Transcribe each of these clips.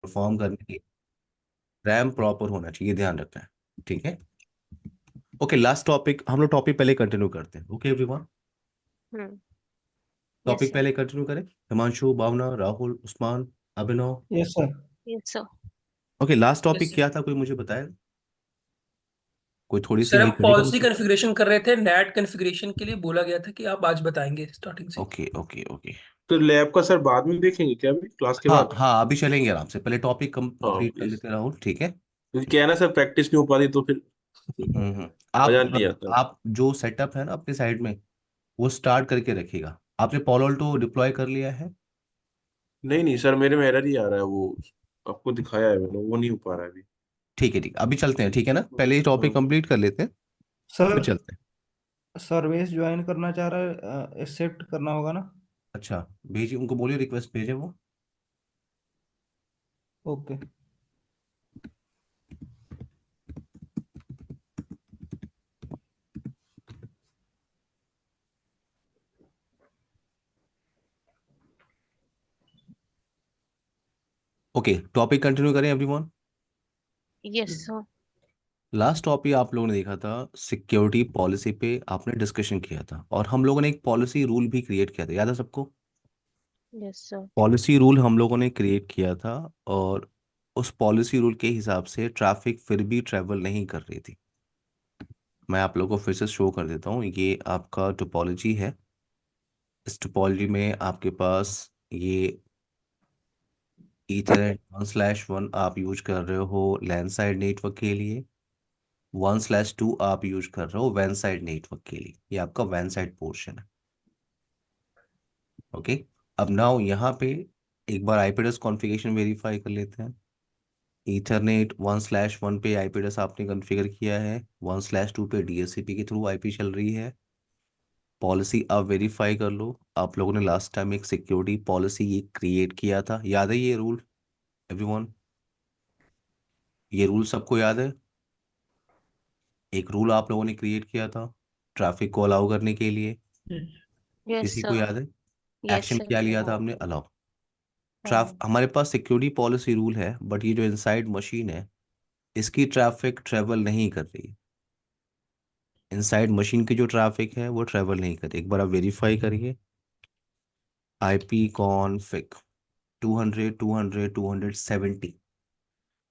Perform करने के लिए रैम प्रॉपर होना चाहिए, ध्यान रखना है। ठीक है। ओके, लास्ट टॉपिक, हम लोग टॉपिक पहले कंटिन्यू करते हैं। Okay everyone, hmm. Yes topic sir. पहले कंटिन्यू करें। Himanshu, Bhavana, Rahul, Usman, Abhinav. Yes sir. Yes sir. Okay, last topic yes क्या था, कोई मुझे बताया? कोई थोड़ी सी सर, हम हेल्प करेगा पॉलिसी मुझे? कॉन्फ़िगरेशन कर रहे थे। नेट कॉन्फ़िगरेशन के लिए बोला गया था कि आप आज बताएंगे स्टार्टिंग से। Okay okay okay. तो लैब का सर बाद में देखेंगे क्या, अभी क्लास के हाँ बाद? हाँ, अभी चलेंगे आराम से, पहले टॉपिक हाँ कंप्लीट कर प्लीज, लेते हैं राहुल, ठीक है। क्योंकि क्या है ना सर, प्रैक्टिस नहीं हो पाती तो फिर आप मजा नहीं आता। आप जो सेटअप है ना अपने साइड में, वो स्टार्ट करके रखिएगा। आपने पॉलो अल्टो डिप्लॉय कर लिया है? नहीं नहीं सर, मेरे में एरर ही आ रहा है वो। आपको दिखाया है मैंने, वो नहीं हो पा रहा है अभी। ठीक है ठीक है, अभी चलते हैं, ठीक है ना, पहले ये टॉपिक हाँ। कंप्लीट कर लेते हैं, फिर सर चलते हैं। सर्विस ज्वाइन करना चाह रहा है, एक्सेप्ट करना होगा ना? अच्छा, भेजिए, उनको बोलिए रिक्वेस्ट भेजे वो। ओके। ओके, टॉपिक कंटिन्यू करें everyone. Yes sir. Last topic आप लोगों ने देखा था, सिक्योरिटी पॉलिसी पे आपने डिस्कशन किया था, और हम लोगों ने एक पॉलिसी रूल भी क्रिएट किया था, याद है सबको? Yes sir. पॉलिसी रूल हम लोगों ने क्रिएट किया था, और उस पॉलिसी रूल के हिसाब से ट्रैफिक फिर भी ट्रेवल नहीं कर रही थी। मैं आप लोगों को फिर से शो कर देता हूँ, ये आपका टोपोलॉजी है। इस टोपोलॉजी में आपके पास ये ईथरनेट 1/1 आप यूज कर रहे हो लैंड साइड नेटवर्क के लिए, 1/2 आप यूज कर रहे हो वैन साइड नेटवर्क के लिए, ये आपका वैन साइड पोर्शन है। ओके, अब नाउ यहाँ पे एक बार आईपी एड्रेस कॉन्फ़िगरेशन वेरीफाई कर लेते हैं। ईथरनेट 1/1 पे आईपी एड्रेस आपने कॉन्फ़िगर किया है, 1/2 पे डीएचसीपी के थ्रू आईपी चल रही है। पॉलिसी आप वेरीफाई कर लो, आप लोगों ने लास्ट टाइम एक सिक्योरिटी पॉलिसी ये क्रिएट किया था, याद है ये रूल एवरीवन? ये रूल सबको याद है? एक रूल आप लोगों ने क्रिएट किया था ट्रैफिक को अलाउ करने के लिए, यस किसी को सर। याद है? Yes action sir. क्या लिया था हमने, अलाउ। हाँ। हमारे पास सिक्योरिटी पॉलिसी रूल है, बट ये जो इनसाइड मशीन है, इसकी ट्रैफिक ट्रेवल नहीं कर रही। इनसाइड मशीन की जो ट्रैफिक है वो ट्रेवल नहीं कर रही। एक बार आप वेरीफाई करिए, IP कॉन्फिग 200 200 270।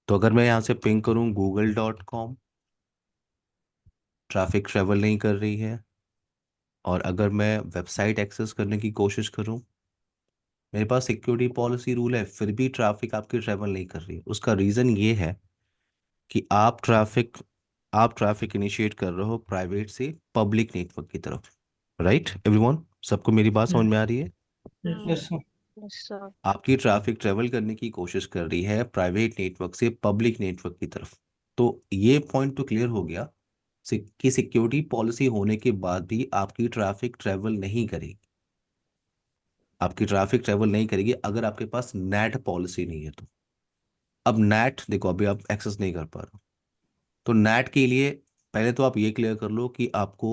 तो अगर मैं यहाँ से पिंग करूँ google.com, ट्रैफिक ट्रेवल नहीं कर रही है। और अगर मैं वेबसाइट एक्सेस करने की कोशिश करूँ, मेरे पास सिक्योरिटी पॉलिसी रूल है, फिर भी ट्रैफिक आपकी ट्रेवल नहीं कर रही है। उसका रीज़न ये है कि आप ट्रैफिक इनिशिएट कर रहे हो प्राइवेट से पब्लिक नेटवर्क की तरफ। राइट एवरीवन, सबको मेरी बात समझ में आ रही है? Yes sir. Yes sir. आपकी ट्रैफिक ट्रेवल करने की कोशिश कर रही है प्राइवेट नेटवर्क से पब्लिक नेटवर्क की तरफ। तो ये पॉइंट तो क्लियर हो गया कि सिक्योरिटी पॉलिसी होने के बाद भी आपकी ट्रैफिक ट्रेवल नहीं करेगी। आपकी ट्रैफिक ट्रेवल नहीं करेगी अगर आपके पास नेट पॉलिसी नहीं है तो। अब नेट देखो, अभी आप एक्सेस नहीं कर पा रहे हो, तो नेट के लिए पहले तो आप ये क्लियर कर लो कि आपको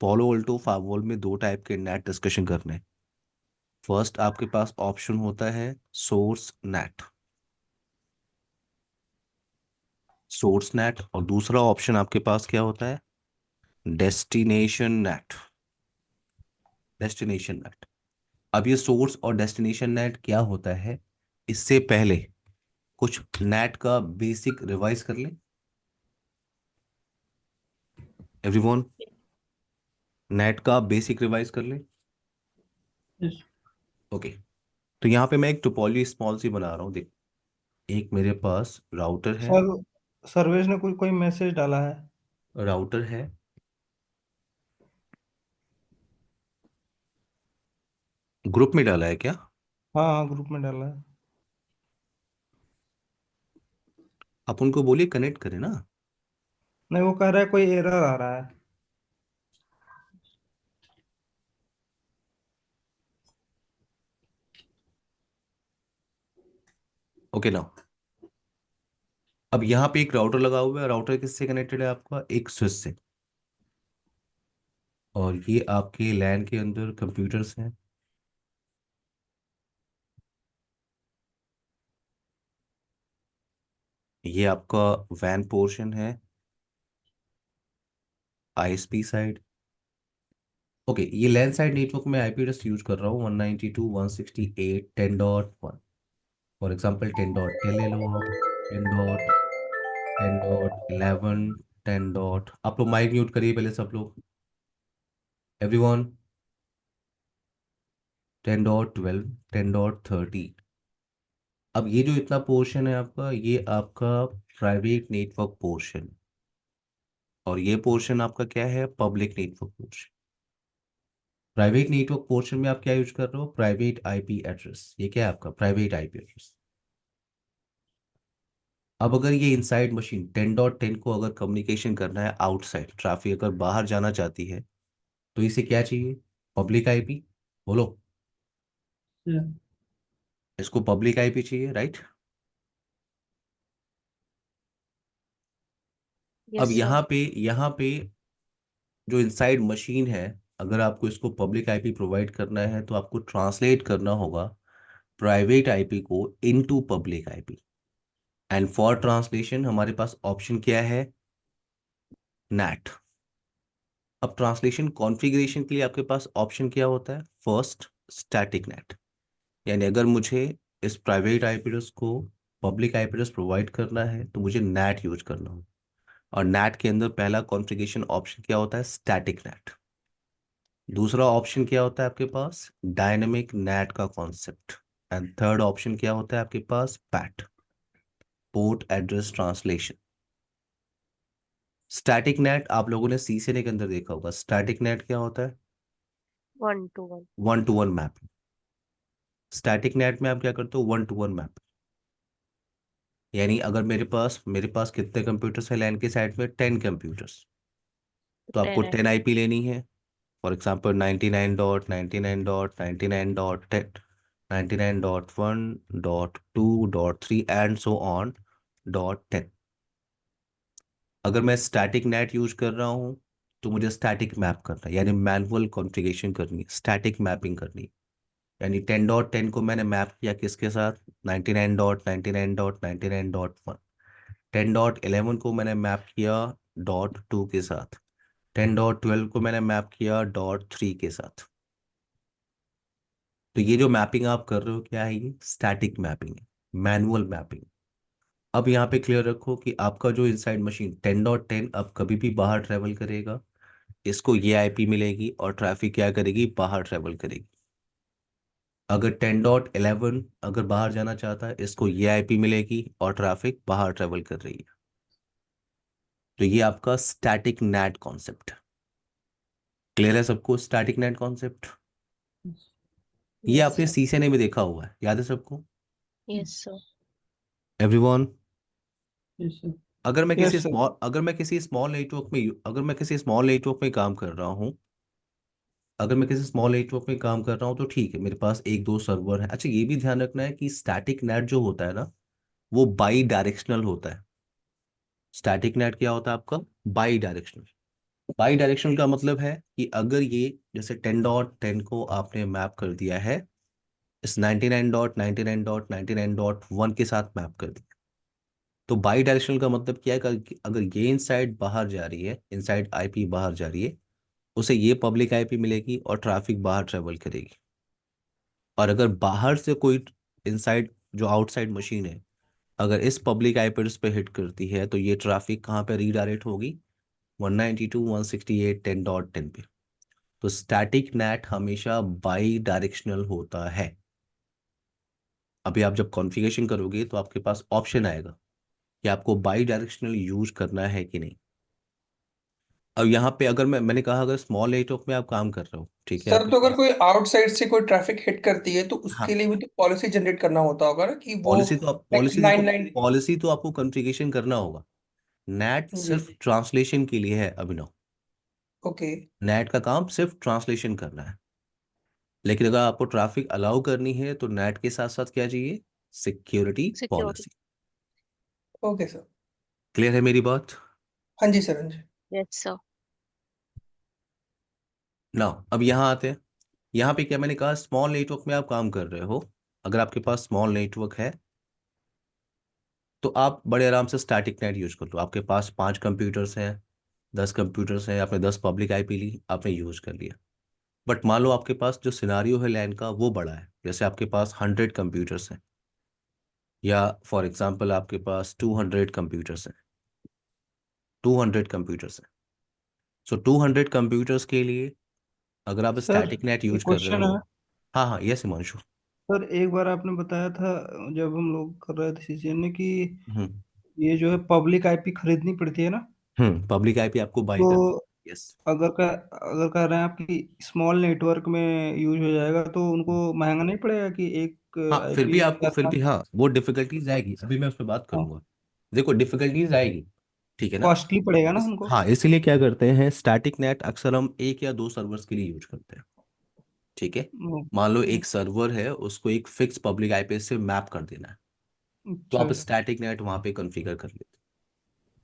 पॉलो अल्टो फार्वॉल में दो टाइप के नेट डिस्कशन करने हैं। फर्स्ट आपके पास ऑप्शन होता है सोर्स नेट, सोर्स नेट, और दूसरा ऑप्शन आपके पास क्या होता है, डेस्टिनेशन नेट, डेस्टिनेशन नेट। अब ये सोर्स और डेस्टिनेशन नेट क्या होता है, इससे पहले कुछ नेट का बेसिक रिवाइज कर ले एवरीवन, नेट का बेसिक रिवाइज कर ले। यस ओके, तो यहाँ पे मैं एक टोपोलॉजी स्मॉल सी बना रहा हूँ, देख। एक मेरे पास राउटर है, सर, सर्विस ने कोई कोई मैसेज डाला है। राउटर है, ग्रुप में डाला है क्या? हाँ हाँ, ग्रुप में डाला है। आप उनको बोलिए कनेक्ट करें ना। नहीं, वो कह रहा है कोई एरर आ रहा है। ओके ना, अब यहाँ पे एक राउटर लगा हुआ है, राउटर किससे कनेक्टेड है आपका, एक स्विच से। और ये आपके लैन के अंदर कंप्यूटर्स हैं। ये आपका वैन पोर्शन है, आईएसपी साइड। ओके, ये लैन साइड नेटवर्क में आईपी एड्रेस यूज कर रहा हूँ 192.168.10.1। फॉर एग्जांपल 10.10 ले लो आप, 10.10.11, 10 डॉट। आप लोग माइक म्यूट करिए पहले सब लोग, एवरीवन। 10.12, 10.13। अब ये जो इतना पोर्शन है आपका, ये आपका प्राइवेट नेटवर्क पोर्शन, और ये पोर्शन आपका क्या है, public network portion. Private network portion में आप क्या यूज कर रहे हो, प्राइवेट आईपी एड्रेस। ये क्या है आपका प्राइवेट आईपी एड्रेस। अब अगर ये इनसाइड मशीन 10.10 को अगर कम्युनिकेशन करना है आउटसाइड, ट्रैफिक अगर बाहर जाना चाहती है, तो इसे क्या चाहिए, पब्लिक आईपी। बोलो, इसको पब्लिक आईपी चाहिए, राइट। अब Yes, sir. यहाँ पे जो इनसाइड मशीन है, अगर आपको इसको पब्लिक आईपी प्रोवाइड करना है तो आपको ट्रांसलेट करना होगा प्राइवेट आईपी को into public IP. And for translation हमारे पास ऑप्शन क्या है, नैट। अब ट्रांसलेशन कॉन्फ़िगरेशन के लिए आपके पास ऑप्शन क्या होता है, फर्स्ट स्टैटिक नेट। यानी अगर मुझे इस प्राइवेट आईपी एड्रेस को पब्लिक आईपी एड्रेस प्रोवाइड करना है तो मुझे नैट यूज करना होगा। और नैट के अंदर पहला कॉन्फ़िगरेशन ऑप्शन क्या होता है, स्टैटिक नेट। दूसरा ऑप्शन क्या होता है आपके पास, डायनेमिक नेट का कॉन्सेप्ट। एंड थर्ड ऑप्शन क्या होता है आपके पास, PAT, port address translation. Static NAT आप लोगों ने सीसीएनए के अंदर देखा होगा, स्टैटिक नेट क्या होता है, 1 to 1. 1 to 1 map. Static net में आप क्या करते हो, 1 to 1 मैप। यानी अगर मेरे पास कितने कंप्यूटर्स है लैन के साइड में, 10 कंप्यूटर्स, तो आपको 10 10 आईपी लेनी है। For example 99.99.99.10, 99.1.2.3 and so on .10। अगर मैं स्टैटिक नेट यूज कर रहा हूँ तो मुझे स्टैटिक मैप करना है, यानी मैनुअल कॉन्फ़िगरेशन करनी है, स्टैटिक मैपिंग करनी है। यानी 10.10 को मैंने मैप किया किसके साथ, 99.99.99.1। 10.11 को मैंने मैप किया .2 के साथ। 10.12 को मैंने मैप किया .3 के साथ। तो ये जो मैपिंग आप कर रहे हो क्या है, ये स्टैटिक मैपिंग है, मैनुअल मैपिंग। अब यहाँ पे क्लियर रखो कि आपका जो इनसाइड मशीन 10.10 अब कभी भी बाहर ट्रेवल करेगा, इसको ये आईपी मिलेगी और ट्रैफिक क्या करेगी, बाहर ट्रेवल करेगी। अगर 10.11 अगर बाहर जाना चाहता है, इसको ये आईपी मिलेगी और ट्रैफिक बाहर ट्रेवल कर रही है। तो ये आपका स्टैटिक नेट कॉन्सेप्ट क्लियर है सबको, स्टैटिक नेट कॉन्सेप्ट। ये Yes, आपने sir. सीसीएनए में देखा हुआ है, याद है सबको, Yes, sir. Everyone. Yes, sir. Yes sir. अगर मैं किसी स्मॉल नेटवर्क में काम कर रहा हूँ, अगर मैं किसी स्मॉल नेटवर्क में काम कर रहा हूँ तो ठीक है, मेरे पास एक दो सर्वर है। अच्छा, ये भी ध्यान रखना है कि स्टैटिक नेट जो होता है ना, वो बाई डायरेक्शनल होता है। स्टैटिक नेट क्या होता है आपका, बाई डायरेक्शनल। बाई डायरेक्शनल का मतलब है कि अगर ये जैसे 10.10 को आपने मैप कर दिया है इस 99.99.99.1 के साथ मैप कर दिया, तो बाई डायरेक्शनल का मतलब क्या है कि अगर ये इनसाइड बाहर जा रही है, इनसाइड आईपी बाहर जा रही है, उसे ये पब्लिक आईपी मिलेगी और ट्रैफिक बाहर ट्रेवल करेगी। और अगर बाहर से कोई इनसाइड जो आउटसाइड मशीन है, अगर इस पब्लिक आईपी एड्रेस पे हिट करती है, तो ये ट्रैफिक कहाँ पे रीडायरेक्ट होगी, 192.168.10.10 पे। तो स्टैटिक नेट हमेशा बाई डायरेक्शनल होता है। अभी आप जब कॉन्फ़िगरेशन करोगे तो आपके पास ऑप्शन आएगा कि आपको बाई डायरेक्शनल यूज करना है कि नहीं। अब यहाँ पे अगर मैंने कहा अगर स्मॉल नेटवर्क में आप काम कर रहे हो, ठीक है, सर आपके तो अगर पास। कोई आउटसाइड से कोई ट्रैफिक हिट करती है तो उसके हाँ, लिए भी तो पॉलिसी जनरेट करना होता होगा ना कि वो पॉलिसी तो आप लाइक पॉलिसी देखो, 99। पॉलिसी तो आपको कॉन्फ़िगरेशन करना होगा। नेट जी सिर्फ जी। ट्रांसलेशन के लिए है अभिनव। ओके। नेट का काम सिर्फ ट्रांसलेशन करना है। लेकिन अगर आपको ट्रैफिक अलाउ करनी है तो नेट के साथ साथ क्या चाहिए, security Security. Policy. Okay sir. Clear है मेरी बात हाँ जी सर, हाँ जी। Yes, sir. ना। अब यहाँ आते हैं, यहाँ पे क्या मैंने कहा, स्मॉल नेटवर्क में आप काम कर रहे हो। अगर आपके पास स्मॉल नेटवर्क है तो आप बड़े आराम से स्टैटिक नेट यूज कर लो। आपके पास 5 कंप्यूटर्स हैं, 10 कंप्यूटर्स हैं, आपने 10 पब्लिक आईपी ली, आपने यूज कर लिया। बट मान लो आपके पास जो सिनारियो है लैन का वो बड़ा है, जैसे आपके पास 100 कंप्यूटर्स हैं, या फॉर एग्जांपल आपके पास 200 कंप्यूटर्स हैं। 200 कंप्यूटर्स हैं। सो 200 कंप्यूटर्स के लिए अगर आप सर स्टैटिक नेट एक यूज कर रहे क्वेश्चन हो। है। हाँ हाँ, यस हिमांशु। सर एक बार आपने बताया था जब हम लोग कर रहे थे सीसीएन में कि हम्म ये जो है पब्लिक आईपी खरीदनी पड़ती है ना। पब्लिक आईपी आपको बाई करनी। तो यस। अगर कह रहे हैं आप कि स्मॉल नेटवर्क में यूज हो जाएगा तो उनको महंगा नहीं पड़ेगा कि एक हाँ, फिर भी आईपी आपको, चार फिर पाँच। भी हाँ, वो डिफिकल्टीज आएगी, अभी मैं उस पर बात करूंगा। देखो डिफिकल्टीज आएगी, ठीक है ना। कॉस्टली पड़ेगा ना उनको। हाँ, इसीलिए क्या करते हैं, स्टैटिक नेट अक्सर हम 1 या 2 सर्वर्स के लिए यूज करते हैं, ठीक है। मान लो ओके। एक सर्वर है, उसको एक फिक्स पब्लिक आईपी से मैप कर देना है, तो अच्छा। आप स्टैटिक नेट वहां पे कॉन्फ़िगर कर लेते हैं,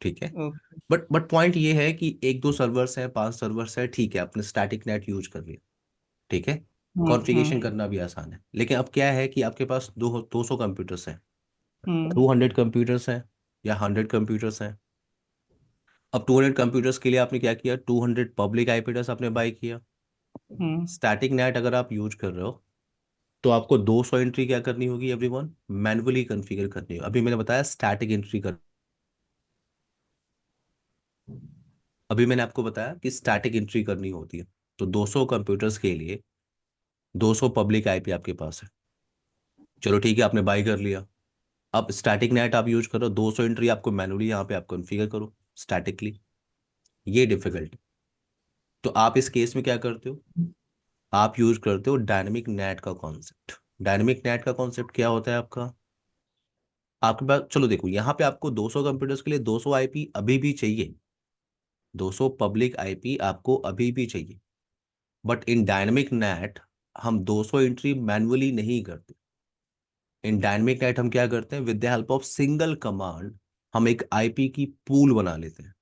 ठीक है। ओके। बट पॉइंट ये है कि 1 2 सर्वर्स है, 5 सर्वर्स है, ठीक है, आपने स्टैटिक नेट यूज कर लिया, ठीक है। कॉन्फ़िगरेशन हम्म। करना भी आसान है। लेकिन अब क्या है कि आपके पास 200 कंप्यूटर्स हैं, हम्म। 200 कंप्यूटर्स हैं, या 100 कंप्यूटर्स हैं। अब 200 कंप्यूटर्स के लिए आपने क्या किया, 200 पब्लिक आईपी एड्रेस आपने बाई किया। हम्म। स्टैटिक नेट अगर आप यूज कर रहे हो तो आपको 200 एंट्री क्या करनी होगी एवरीवन, मैन्युअली कॉन्फ़िगर करनी होगी। अभी मैंने बताया स्टैटिक एंट्री कर, अभी मैंने आपको बताया कि स्टैटिक एंट्री करनी होती है। तो 200 कंप्यूटर्स के लिए 200 पब्लिक आईपी आपके पास है। चलो ठीक है, आपने बाई कर लिया। अब स्टैटिक नेट आप यूज करो, 200 एंट्री आपको मैनुअली यहाँ पे आप कॉन्फ़िगर करो स्टैटिकली। ये डिफिकल्ट। तो आप इस केस में क्या करते हो, आप यूज करते हो डायनेमिक नेट का कॉन्सेप्ट। डायनेमिक नेट का कॉन्सेप्ट क्या होता है आपका, आपके पास, चलो देखो यहाँ पे आपको 200 कंप्यूटर्स के लिए 200 आईपी अभी भी चाहिए, 200 पब्लिक आईपी आपको अभी भी चाहिए। बट इन डायनेमिक नेट हम 200 एंट्री मैन्युअली नहीं करते। इन डायनेमिक नेट हम क्या करते हैं, with the help of single command हम एक आईपी की पूल बना लेते हैं,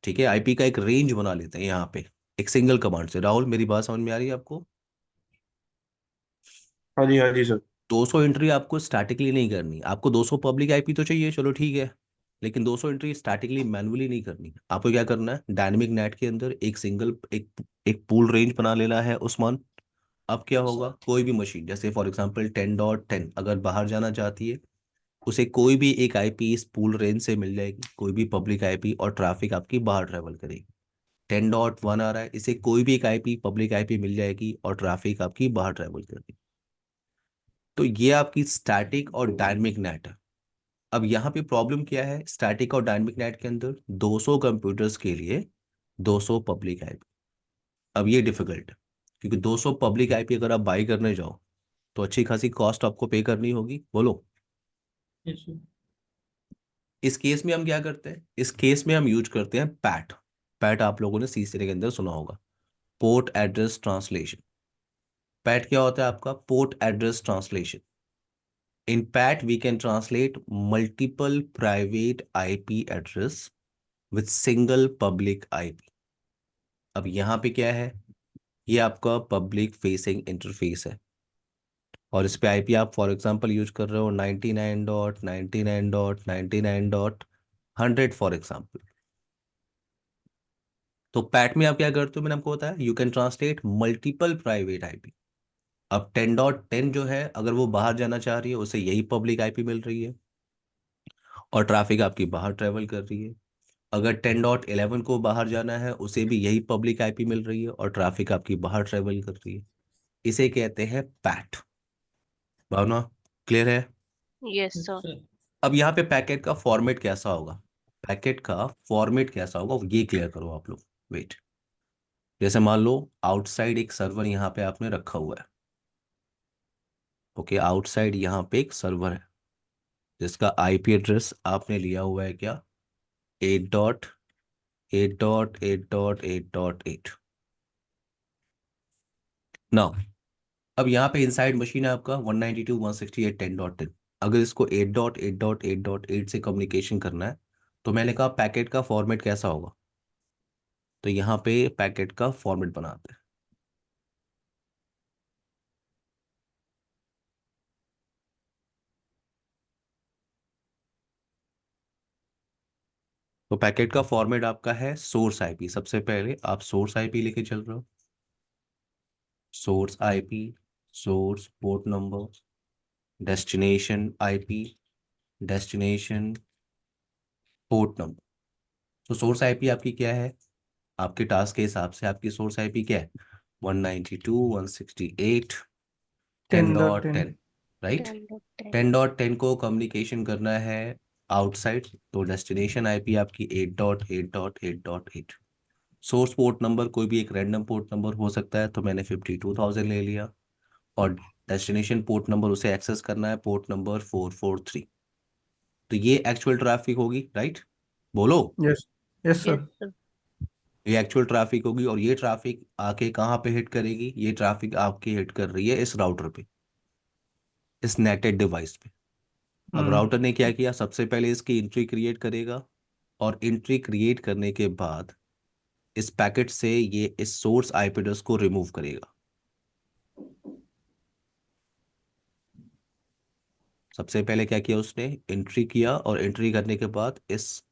ठीक है। आईपी का एक रेंज बना लेते हैं यहाँ पे एक सिंगल कमांड से। राहुल, मेरी बात समझ में आ रही है आपको। हाँ जी सर। 200 एंट्री आपको स्टैटिकली नहीं करनी, आपको 200 पब्लिक आईपी तो चाहिए, चलो ठीक है। लेकिन 200 एंट्री स्टैटिकली मैन्युअली नहीं करनी। आपको क्या करना है, डायनेमिक नेट के अंदर एक सिंगल एक पूल रेंज बना लेना है उस्मान। अब क्या होगा, कोई भी मशीन, जैसे फॉर एग्जांपल 10.10 अगर बाहर जाना चाहती है, उसे कोई भी एक आईपी इस पूल रेंज से मिल जाएगी, कोई भी पब्लिक आईपी, और ट्रैफिक आपकी बाहर ट्रेवल करेगी। 10.1 आ रहा है, इसे कोई भी एक आईपी पब्लिक आईपी मिल जाएगी और ट्रैफिक आपकी बाहर ट्रेवल करेगी। तो ये आपकी स्टैटिक और डायनेमिक नेट है। अब यहाँ पे प्रॉब्लम क्या है, स्टैटिक और डायनेमिक नेट के अंदर 200 कंप्यूटर्स के लिए 200 पब्लिक आईपी। अब ये डिफिकल्ट है, क्योंकि 200 पब्लिक आईपी अगर आप बाई करने जाओ तो अच्छी खासी कॉस्ट आपको पे करनी होगी, बोलो। Yes sir. इस केस में हम क्या करते हैं, इस केस में हम यूज करते हैं पैट। पैट आप लोगों ने सीसीएनए के अंदर सुना होगा, पोर्ट एड्रेस ट्रांसलेशन। पैट क्या होता है आपका, port address translation. In PAT, we can translate multiple private IP address with single public IP. अब यहाँ पे क्या है, ये आपका पब्लिक फेसिंग इंटरफेस है, और इस पे आईपी आप फॉर एग्जांपल यूज कर रहे हो 99.99.99.100 फॉर एग्जांपल। तो पैट में आप क्या करते हो, मैंने आपको बताया you can translate multiple private IP. अब 10.10 जो है, अगर वो बाहर जाना चाह रही है, उसे यही पब्लिक आईपी मिल रही है और ट्रैफिक आपकी बाहर ट्रेवल कर रही है। अगर 10.11 को बाहर जाना है, उसे भी यही पब्लिक आईपी मिल रही है और ट्रैफिक आपकी बाहर ट्रेवल कर रही है। इसे कहते हैं पैट। भावना, क्लियर है। Yes, yes sir. सर। अब यहाँ पे पैकेट का फॉर्मेट कैसा होगा, पैकेट का फॉर्मेट कैसा होगा ये क्लियर करो आप लोग। वेट, जैसे मान लो आउटसाइड एक सर्वर यहाँ पे आपने रखा हुआ है, ओके। आउटसाइड यहाँ पे एक सर्वर है जिसका आईपी एड्रेस आपने लिया हुआ है क्या, 8.8.8.8.8। नाउ अब यहाँ पे इनसाइड मशीन है आपका 192.168.10.10। अगर इसको 8.8.8.8 से कम्युनिकेशन करना है, तो मैंने कहा पैकेट का फॉर्मेट कैसा होगा, तो यहाँ पे पैकेट का फॉर्मेट बनाते हैं। तो पैकेट का फॉर्मेट आपका है सोर्स आईपी। सबसे पहले आप सोर्स आईपी लेके चल रहे हो। Source IP, source port number, destination IP, destination port number. तो सोर्स आईपी आपकी क्या है? आपके टास्क के हिसाब से आपकी सोर्स आईपी क्या है? 192.168 10 डॉट 10। 10.10, राइट। 10.10 10.10 को कम्युनिकेशन करना है आउटसाइड, तो डेस्टिनेशन आईपी आपकी 8.8.8.8। सोर्स पोर्ट नंबर कोई भी एक रैंडम पोर्ट नंबर हो सकता है, तो मैंने 52,000 ले लिया। और डेस्टिनेशन पोर्ट नंबर उसे एक्सेस करना है पोर्ट नंबर 443। तो ये एक्चुअल ट्रैफिक होगी, राइट? बोलो। Yes yes yes sir. sir ये एक्चुअल ट्रैफिक होगी, और ये ट्रैफिक आके कहाँ पे हिट करेगी? ये ट्रैफिक आपकी हिट कर रही है इस राउटर पे, इस नेटेड डिवाइस पे। अब राउटर ने क्या किया? सबसे पहले इसकी एंट्री क्रिएट करेगा, और एंट्री क्रिएट करने के बाद इस पैकेट से ये इस सोर्स आईपी एड्रेस को रिमूव करेगा। सबसे पहले क्या किया उसने? एंट्री किया, और एंट्री करने के बाद इस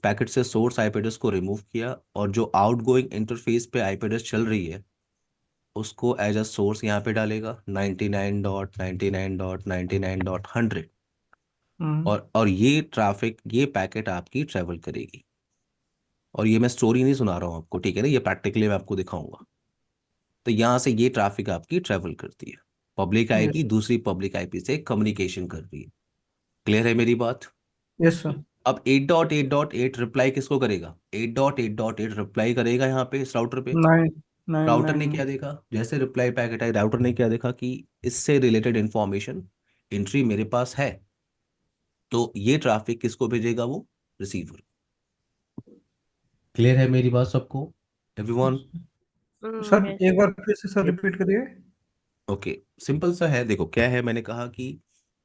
पैकेट से सोर्स आईपी एड्रेस को रिमूव किया, और जो आउटगोइंग इंटरफेस पे आईपी एड्रेस चल रही है उसको एज अ सोर्स यहाँ पे डालेगा 99.99.99.100। और ये पैकेट आपकी ट्रेवल करेगी। और ये मैं स्टोरी नहीं सुना रहा हूँ आपको, ठीक है ना? ये प्रैक्टिकली मैं आपको दिखाऊंगा। तो यहाँ से ये ट्रैफिक आपकी ट्रेवल करती है, पब्लिक आईपी यस दूसरी पब्लिक आईपी से कम्युनिकेशन कर रही है। क्लियर है मेरी बात? Yes sir. अब 8.8.8 रिप्लाई किसको करेगा? 8.8.8 रिप्लाई करेगा यहाँ पे इस राउटर पे। 9 9 राउटर 9 ने 9। क्या देखा? जैसे रिप्लाई पैकेट आई, राउटर ने क्या देखा कि इससे रिलेटेड इंफॉर्मेशन एंट्री मेरे पास है, तो ये ट्रैफिक किसको भेजेगा? वो रिसीवर। क्लियर है मेरी बात सबको, एवरीवन? सर yes एक sir बार फिर से सर रिपीट करिए। ओके, सिंपल सा है। देखो क्या है, मैंने कहा कि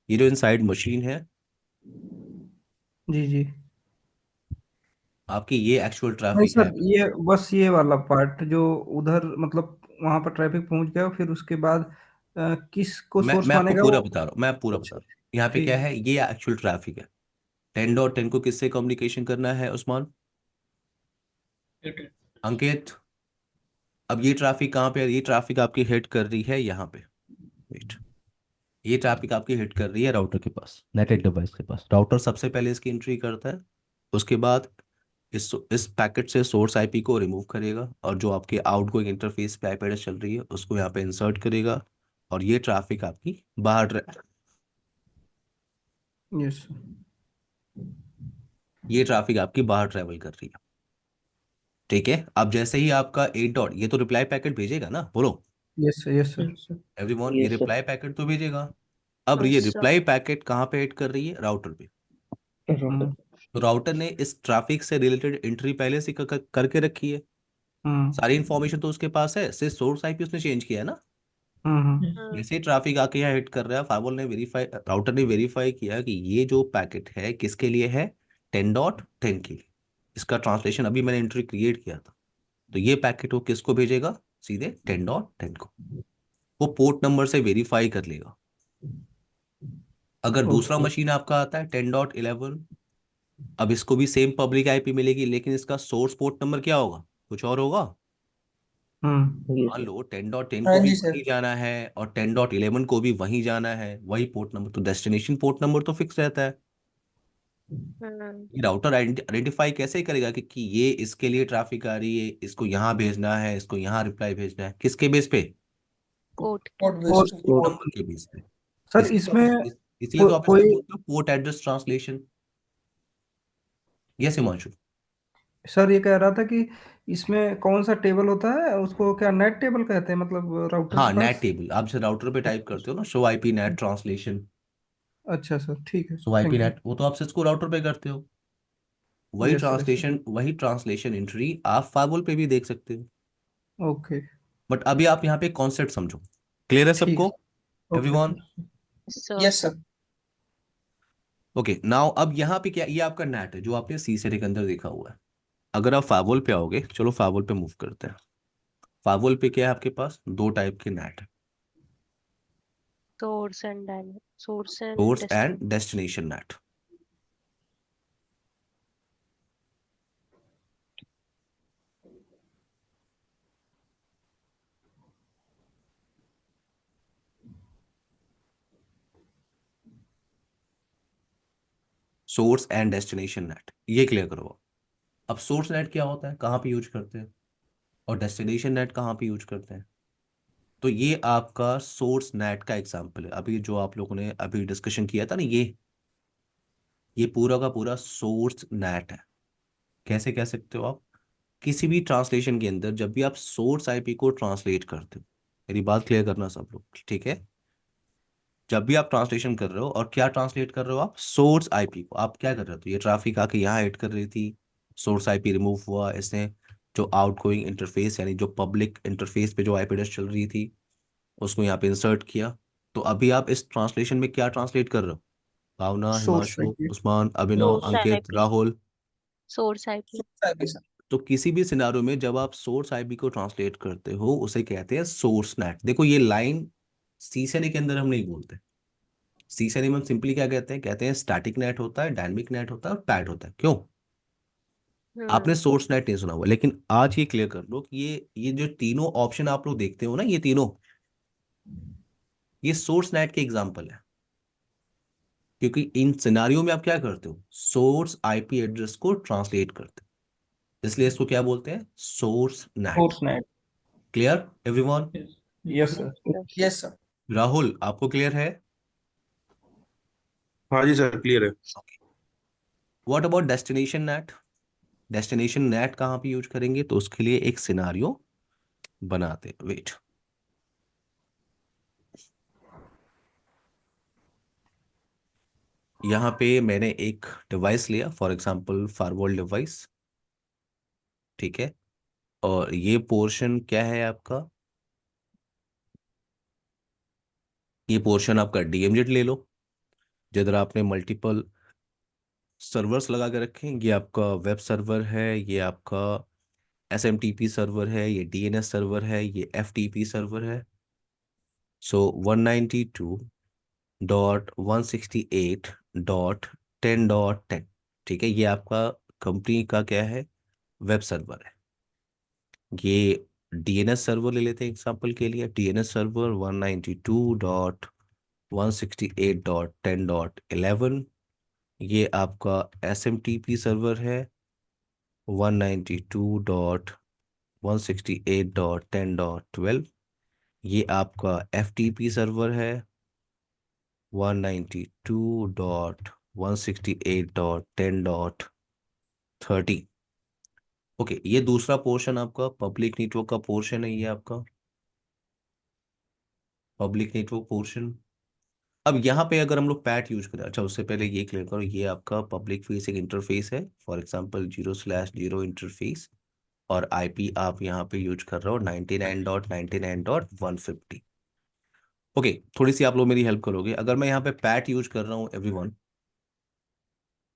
ये जो इनसाइड मशीन है जी जी। आपकी, ये एक्चुअल नहीं ट्रैफिक है। सर, ये बस ये वाला पार्ट जो उधर मतलब वहां पर ट्रैफिक पहुंच गया, फिर उसके बाद किसको सोर्स मैं आपको मानेगा पूरा वो। बता रहा हूँ, मैं पूरा बता अच्छा रहा हूँ। यहाँ पे ठीक क्या है। है, ये एक्चुअल ट्रैफिक है। 10.10 को किससे कम्युनिकेशन करना है उस्मान, अंकित? अब ये ट्रैफिक कहाँ पे है? ये ट्रैफिक आपकी हिट कर रही है यहाँ पे, वेट। ये ट्रैफिक आपकी हिट कर रही है राउटर के पास, नेटेड डिवाइस के पास। राउटर सबसे पहले इसकी एंट्री करता है, उसके बाद इस पैकेट से सोर्स आईपी को रिमूव करेगा, और जो आपके आउटगोइंग इंटरफेस पे आईपी एड्रेस चल रही है उसको यहाँ पे इंसर्ट करेगा, और ये ट्रैफिक आपकी यस ये ट्रैफिक आपकी बाहर ट्रेवल कर रही है, ठीक है? अब जैसे ही आपका 8 डॉट, ये तो रिप्लाई पैकेट भेजेगा ना, बोलो यस यस सर। एवरीवन, ये यस सर। रिप्लाई पैकेट तो भेजेगा। अब ये yes sir रिप्लाई पैकेट कहाँ पे हिट कर रही है? राउटर पे। राउटर। तो राउटर ने इस ट्रैफिक से रिलेटेड एंट्री पहले से करके रखी है, सारी इंफॉर्मेशन तो उसके पास है, सिर्फ सोर्स आईपी उसने चेंज किया है ना। जैसे ही ट्रैफिक आके यहाँ हिट कर रहा है, फाइवल ने वेरीफाई, राउटर ने वेरीफाई किया कि ये जो पैकेट है किसके लिए है? 10.10 के लिए। इसका ट्रांसलेशन अभी मैंने एंट्री क्रिएट किया था। तो ये पैकेट वो किसको भेजेगा? सीधे 10.10 को। वो पोर्ट नंबर से वेरीफाई कर लेगा। अगर दूसरा ओके। मशीन आपका आता है 10.11, अब इसको भी सेम पब्लिक आईपी मिलेगी, लेकिन इसका सोर्स पोर्ट नंबर क्या होगा? कुछ और होगा। यस मान सर। लो 10.10 हाँ को भी जी वहीं सर। जाना है, और 10.11 को भी वहीं जाना है, वही पोर्ट नंबर। तो डेस्टिनेशन पोर्ट नंबर तो फिक्स रहता है। ये राउटर आइडेंटिफाई कैसे करेगा कि ये इसके लिए ट्रैफिक आ रही है, इसको यहाँ भेजना है, इसको यहाँ रिप्लाई भेजना है? किसके बेस पे? कोड के कोड base बेस्ड और पे पोर्ट और नंबर के बेस पे। सर इसलिए तो इसमें इसलिए तो आप इसको कोई बोलते हो port address translation. Yes Himanshu. Sir ये कह रहा था कि इसमें कौन सा टेबल होता है, उसको क्या नेट टेबल कहते हैं मतलब राउटर हाँ, के नेट पास। टेबल। आप जैसे राउटर पे टाइप करते हो ना, शो आईपी नेट ट्रांसलेशन, अच्छा सर ठीक है। Show IP thank you. Net, वो तो आप सिस्को राउटर पे करते हो। Yes sir yes sir. वही ट्रांसलेशन एंट्री आप फाइवल पे भी देख सकते हो। ओके बट अभी आप यहाँ पे कॉन्सेप्ट समझो। क्लियर है ठीक सबको, है। Okay everyone? Sir. sir yes sir. Okay, now अब यहाँ पे क्या, ये आपका नेट है जो आपने सी सेट के अंदर देखा हुआ है। अगर आप फाइवल पे आओगे, चलो फाइवल पे मूव करते हैं। फाइवल पे क्या है आपके पास? दो टाइप के नेट है, source and source and destination destination net. Source and destination net, ये क्लियर करो। अब सोर्स नेट क्या होता है, कहाँ पे यूज करते हैं, और डेस्टिनेशन नेट कहाँ पे यूज करते हैं। तो ये आपका सोर्स नेट का एग्जांपल है। अभी जो आप लोगों ने अभी डिस्कशन किया था ना, ये पूरा का पूरा सोर्स नेट है। कैसे कह सकते हो आप, किसी भी ट्रांसलेशन के अंदर जब भी आप सोर्स आईपी को ट्रांसलेट करते हो, मेरी बात क्लियर करना सब लोग, ठीक है। जब भी आप ट्रांसलेशन कर रहे हो, और क्या ट्रांसलेट कर रहे हो आप, सोर्स आईपी को आप क्या कर रहे हो, तो ये ट्रैफिक आके यहाँ हिट कर रही थी, सोर्स आईपी रिमूव हुआ, इसने जो आउटगोइंग इंटरफेस यानी जो पब्लिक इंटरफेस पे जो आईपी एड्रेस चल रही थी उसको यहाँ पे इंसर्ट किया। तो अभी आप इस ट्रांसलेशन में क्या ट्रांसलेट कर रहे हो, भावना, सोर्स हिमांशु, आईपी। उस्मान, अभिनव, Source अंकित, IP. Rahul. Source IP. Sir. तो किसी भी सिनारियो में जब आप सोर्स आईपी को ट्रांसलेट करते हो उसे कहते हैं सोर्स नेट। देखो ये लाइन सीएसएनए के अंदर हम नहीं बोलते। सीएसएनए में हम सिंपली क्या कहते हैं स्टैटिक नेट होता है, डायनेमिक नेट होता है और पैड होता है। क्यों, आपने सोर्स नेट नहीं सुना हुआ। लेकिन आज ये क्लियर कर लो कि ये जो तीनों ऑप्शन आप लोग देखते हो ना, ये तीनों, ये सोर्स नेट के एग्जांपल है। क्योंकि इन सिनारियो में आप क्या करते हो, सोर्स आईपी एड्रेस को ट्रांसलेट करते हो, इसलिए इसको क्या बोलते हैं, source net. Source net. Clear everyone. Yes sir. Sir. Yes sir. Rahul आपको क्लियर है। हाँ जी सर, क्लियर है। What about destination net, destination net कहाँ पे यूज करेंगे, तो उसके लिए एक सिनारियो बनाते, वेट। यहाँ पे मैंने एक डिवाइस लिया, फॉर एग्जांपल फायरवॉल डिवाइस, ठीक है। और ये पोर्शन क्या है आपका, ये पोर्शन आपका डीएमजेड ले लो, जिधर आपने मल्टीपल सर्वर्स लगा के रखे हैं। ये आपका वेब सर्वर है, ये आपका एसएमटीपी सर्वर है, ये डीएनएस सर्वर है, ये एफटीपी सर्वर है। सो 192.168.10.10, ठीक है, ये आपका कंपनी का क्या है, वेब सर्वर है। ये डीएनएस सर्वर ले लेते हैं एग्जांपल के लिए, डीएनएस सर्वर 192.168.10.11। ये आपका एसएमटीपी सर्वर है 192.168.10.12। ये आपका एफटीपी सर्वर है 192.168.10.13। ओके, ये दूसरा पोर्शन आपका पब्लिक नेटवर्क का पोर्शन है, ये आपका पब्लिक नेटवर्क पोर्शन। अब यहाँ पे अगर हम लोग पैट यूज करें, अच्छा उससे पहले ये क्लियर करो, ये आपका पब्लिक फेसिंग इंटरफेस है, फॉर एग्जांपल 0/0 इंटरफेस, और आईपी आप यहाँ पे यूज कर रहे हो 99.99.150। ओके, थोड़ी सी आप लोग मेरी हेल्प करोगे, अगर मैं यहाँ पे पैट यूज कर रहा हूँ एवरीवन,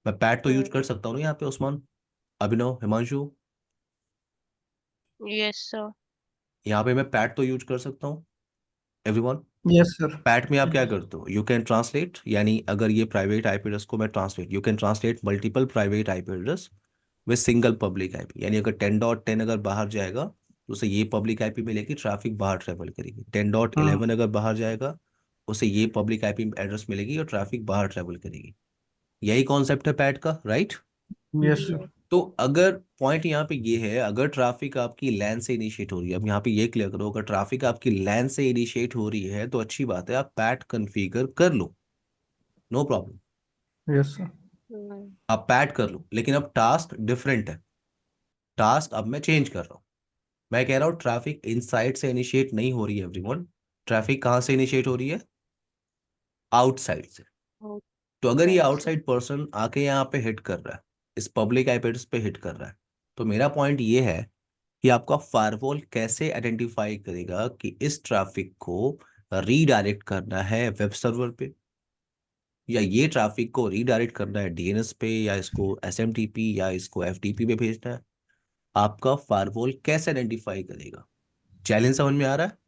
मैं पैट तो यूज कर सकता हूँ ना यहाँ पे, उस्मान, अभिनव, हिमांशु, Yes, sir. यहाँ पे मैं पैट तो यूज कर सकता हूँ एवरीवन। Yes sir. पैट में आप क्या करते हो, यू कैन ट्रांसलेट, यानी अगर ये प्राइवेट आईपी एड्रेस को मैं translate, you can translate multiple private IP address with single public IP. यानी अगर 10.10 अगर बाहर जाएगा तो उसे ये पब्लिक आईपी मिलेगी, ट्रैफिक बाहर ट्रेवल करेगी। 10.11 अगर बाहर जाएगा उसे ये पब्लिक आईपी एड्रेस मिलेगी और ट्रैफिक बाहर ट्रेवल करेगी। यही कॉन्सेप्ट है पैट का, राइट। Yes sir. तो अगर पॉइंट यहाँ पे ये है, अगर ट्रैफिक आपकी लैन से इनिशिएट हो रही है, अब यहाँ पे ये क्लियर करो, अगर ट्रैफिक आपकी लैन से इनिशिएट हो रही है तो अच्छी बात है, आप पैट कॉन्फ़िगर कर लो, नो प्रॉब्लम, यस सर। आप पैट कर लो। लेकिन अब टास्क डिफरेंट है, टास्क अब मैं चेंज कर रहा हूँ। मैं कह रहा हूँ ट्रैफिक इनसाइड से इनिशिएट नहीं हो रही है एवरीवन, ट्रैफिक कहाँ से इनिशिएट हो रही है, आउटसाइड से। तो अगर ये आउटसाइड पर्सन आके यहाँ पे हिट कर रहा है, इस पब्लिक आईपी एड्रेस पे हिट कर रहा है, तो मेरा पॉइंट ये है कि आपका फायरवॉल कैसे आइडेंटिफाई करेगा कि इस ट्रैफिक को रीडायरेक्ट करना है वेब सर्वर पे, या ये ट्रैफिक को रीडायरेक्ट करना है डीएनएस पे, या इसको एसएमटीपी या इसको एफटीपी पे भेजना है। आपका फायरवॉल कैसे आइडेंटिफाई करेगा, चैलेंज समझ में आ रहा है।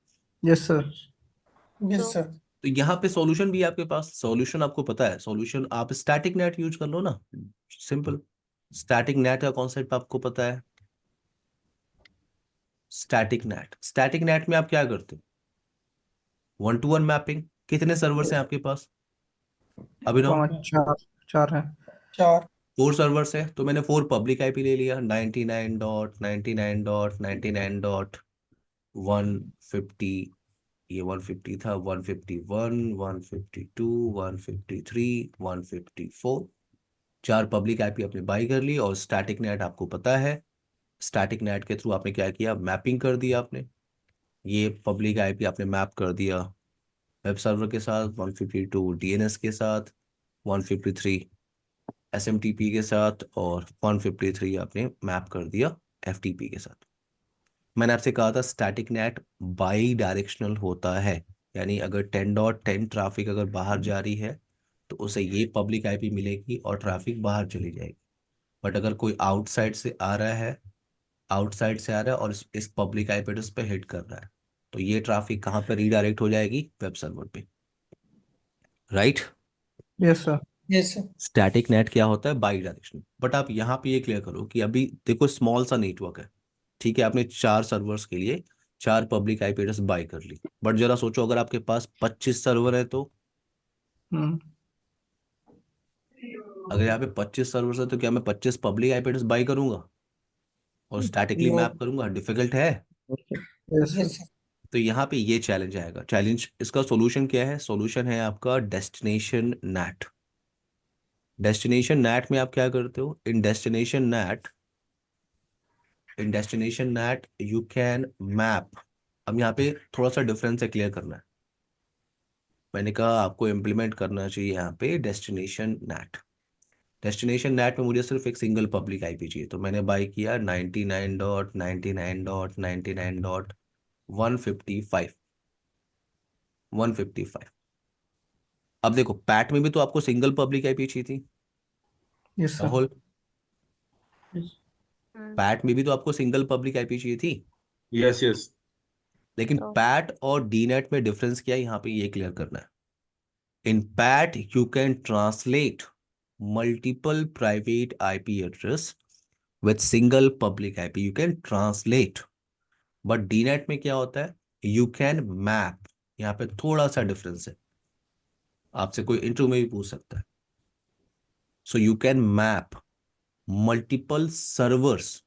Yes sir. Yes sir. तो यहाँ पे सॉल्यूशन भी है आपके पास, सॉल्यूशन आपको पता है, सॉल्यूशन आप स्टैटिक नेट यूज कर लो ना, सिंपल। स्टैटिक नेट का कॉन्सेप्ट आपको पता है, स्टैटिक नेट में आप क्या करते हो, 1-to-1 मैपिंग। कितने सर्वर्स हैं आपके पास, अभिनव, 5 4 4 हैं। 4। 4 सर्वर्स है तो मैंने 4 पब्लिक आईपी ले लिया, 99.99.99.150, ये 150 था, 151, 152, 153, 154। 4 पब्लिक आईपी आपने बाई कर ली, और स्टैटिक नेट आपको पता है, स्टैटिक नेट के थ्रू आपने क्या किया, मैपिंग कर दिया आपने। ये पब्लिक आईपी आपने मैप कर दिया वेब सर्वर के साथ, 152 डीएनएस के साथ, 153 एसएमटीपी के साथ, और 153 आपने मैप कर दिया एफटीपी के साथ। मैंने आपसे कहा था स्टैटिक नेट बाई डायरेक्शनल होता है, यानी अगर 10.10 ट्रैफिक अगर बाहर जा रही है तो उसे ये पब्लिक आईपी मिलेगी और ट्रैफिक बाहर चली जाएगी। बट अगर कोई आउटसाइड से आ रहा है, आउटसाइड से आ रहा है और इस पब्लिक आईपी एड्रेस पे हिट कर रहा है, तो ये ट्रैफिक कहाँ पे रीडायरेक्ट हो जाएगी, वेब सर्वर पे, right. Yes sir. Yes sir. Static net क्या होता है, बाई डायरेक्शनल। बट आप यहाँ पे ये क्लियर करो कि अभी देखो स्मॉल सा नेटवर्क है, ठीक है, आपने 4 सर्वर्स के लिए 4 पब्लिक आईपी एड्रेस बाई कर ली। बट जरा सोचो अगर आपके पास 25 सर्वर है तो, हम्म अगर यहाँ पे 25 सर्वर्स है तो क्या मैं 25 पब्लिक आईपी एड्रेस बाई करूंगा और स्टैटिकली नो। मैप करूंगा? डिफिकल्ट है। Yes yes sir. सर। तो यहाँ पे ये चैलेंज आएगा। चैलेंज, इसका सॉल्यूशन क्या है? सॉल्यूशन है आपका डेस्टिनेशन नेट। डेस्टिनेशन नेट में आप क्या करते हो, in destination NAT you can map. अब यहाँ पे थोड़ा सा डिफरेंस है, क्लियर करना है। मैंने कहा आपको इम्प्लीमेंट करना चाहिए यहाँ पे डेस्टिनेशन नेट। डेस्टिनेशन नेट में मुझे सिर्फ एक सिंगल पब्लिक आईपी चाहिए, तो मैंने बाई किया 99.99.99.155। 155। अब देखो पैट में भी तो आपको सिंगल पब्लिक आईपी चाहिए थी यस सर। राहुल, हम्म, पैट में भी तो आपको सिंगल पब्लिक आईपी चाहिए थी। Yes yes. लेकिन तो पैट और डीनेट में डिफरेंस क्या है, यहाँ पे ये क्लियर करना है। In PAT you can translate multiple private IP address with single public IP, you can translate. But DNAT में क्या होता है, यू कैन मैप। यहाँ पे थोड़ा सा डिफरेंस है, आपसे कोई इंटरव्यू में भी पूछ सकता है। So you can map multiple servers,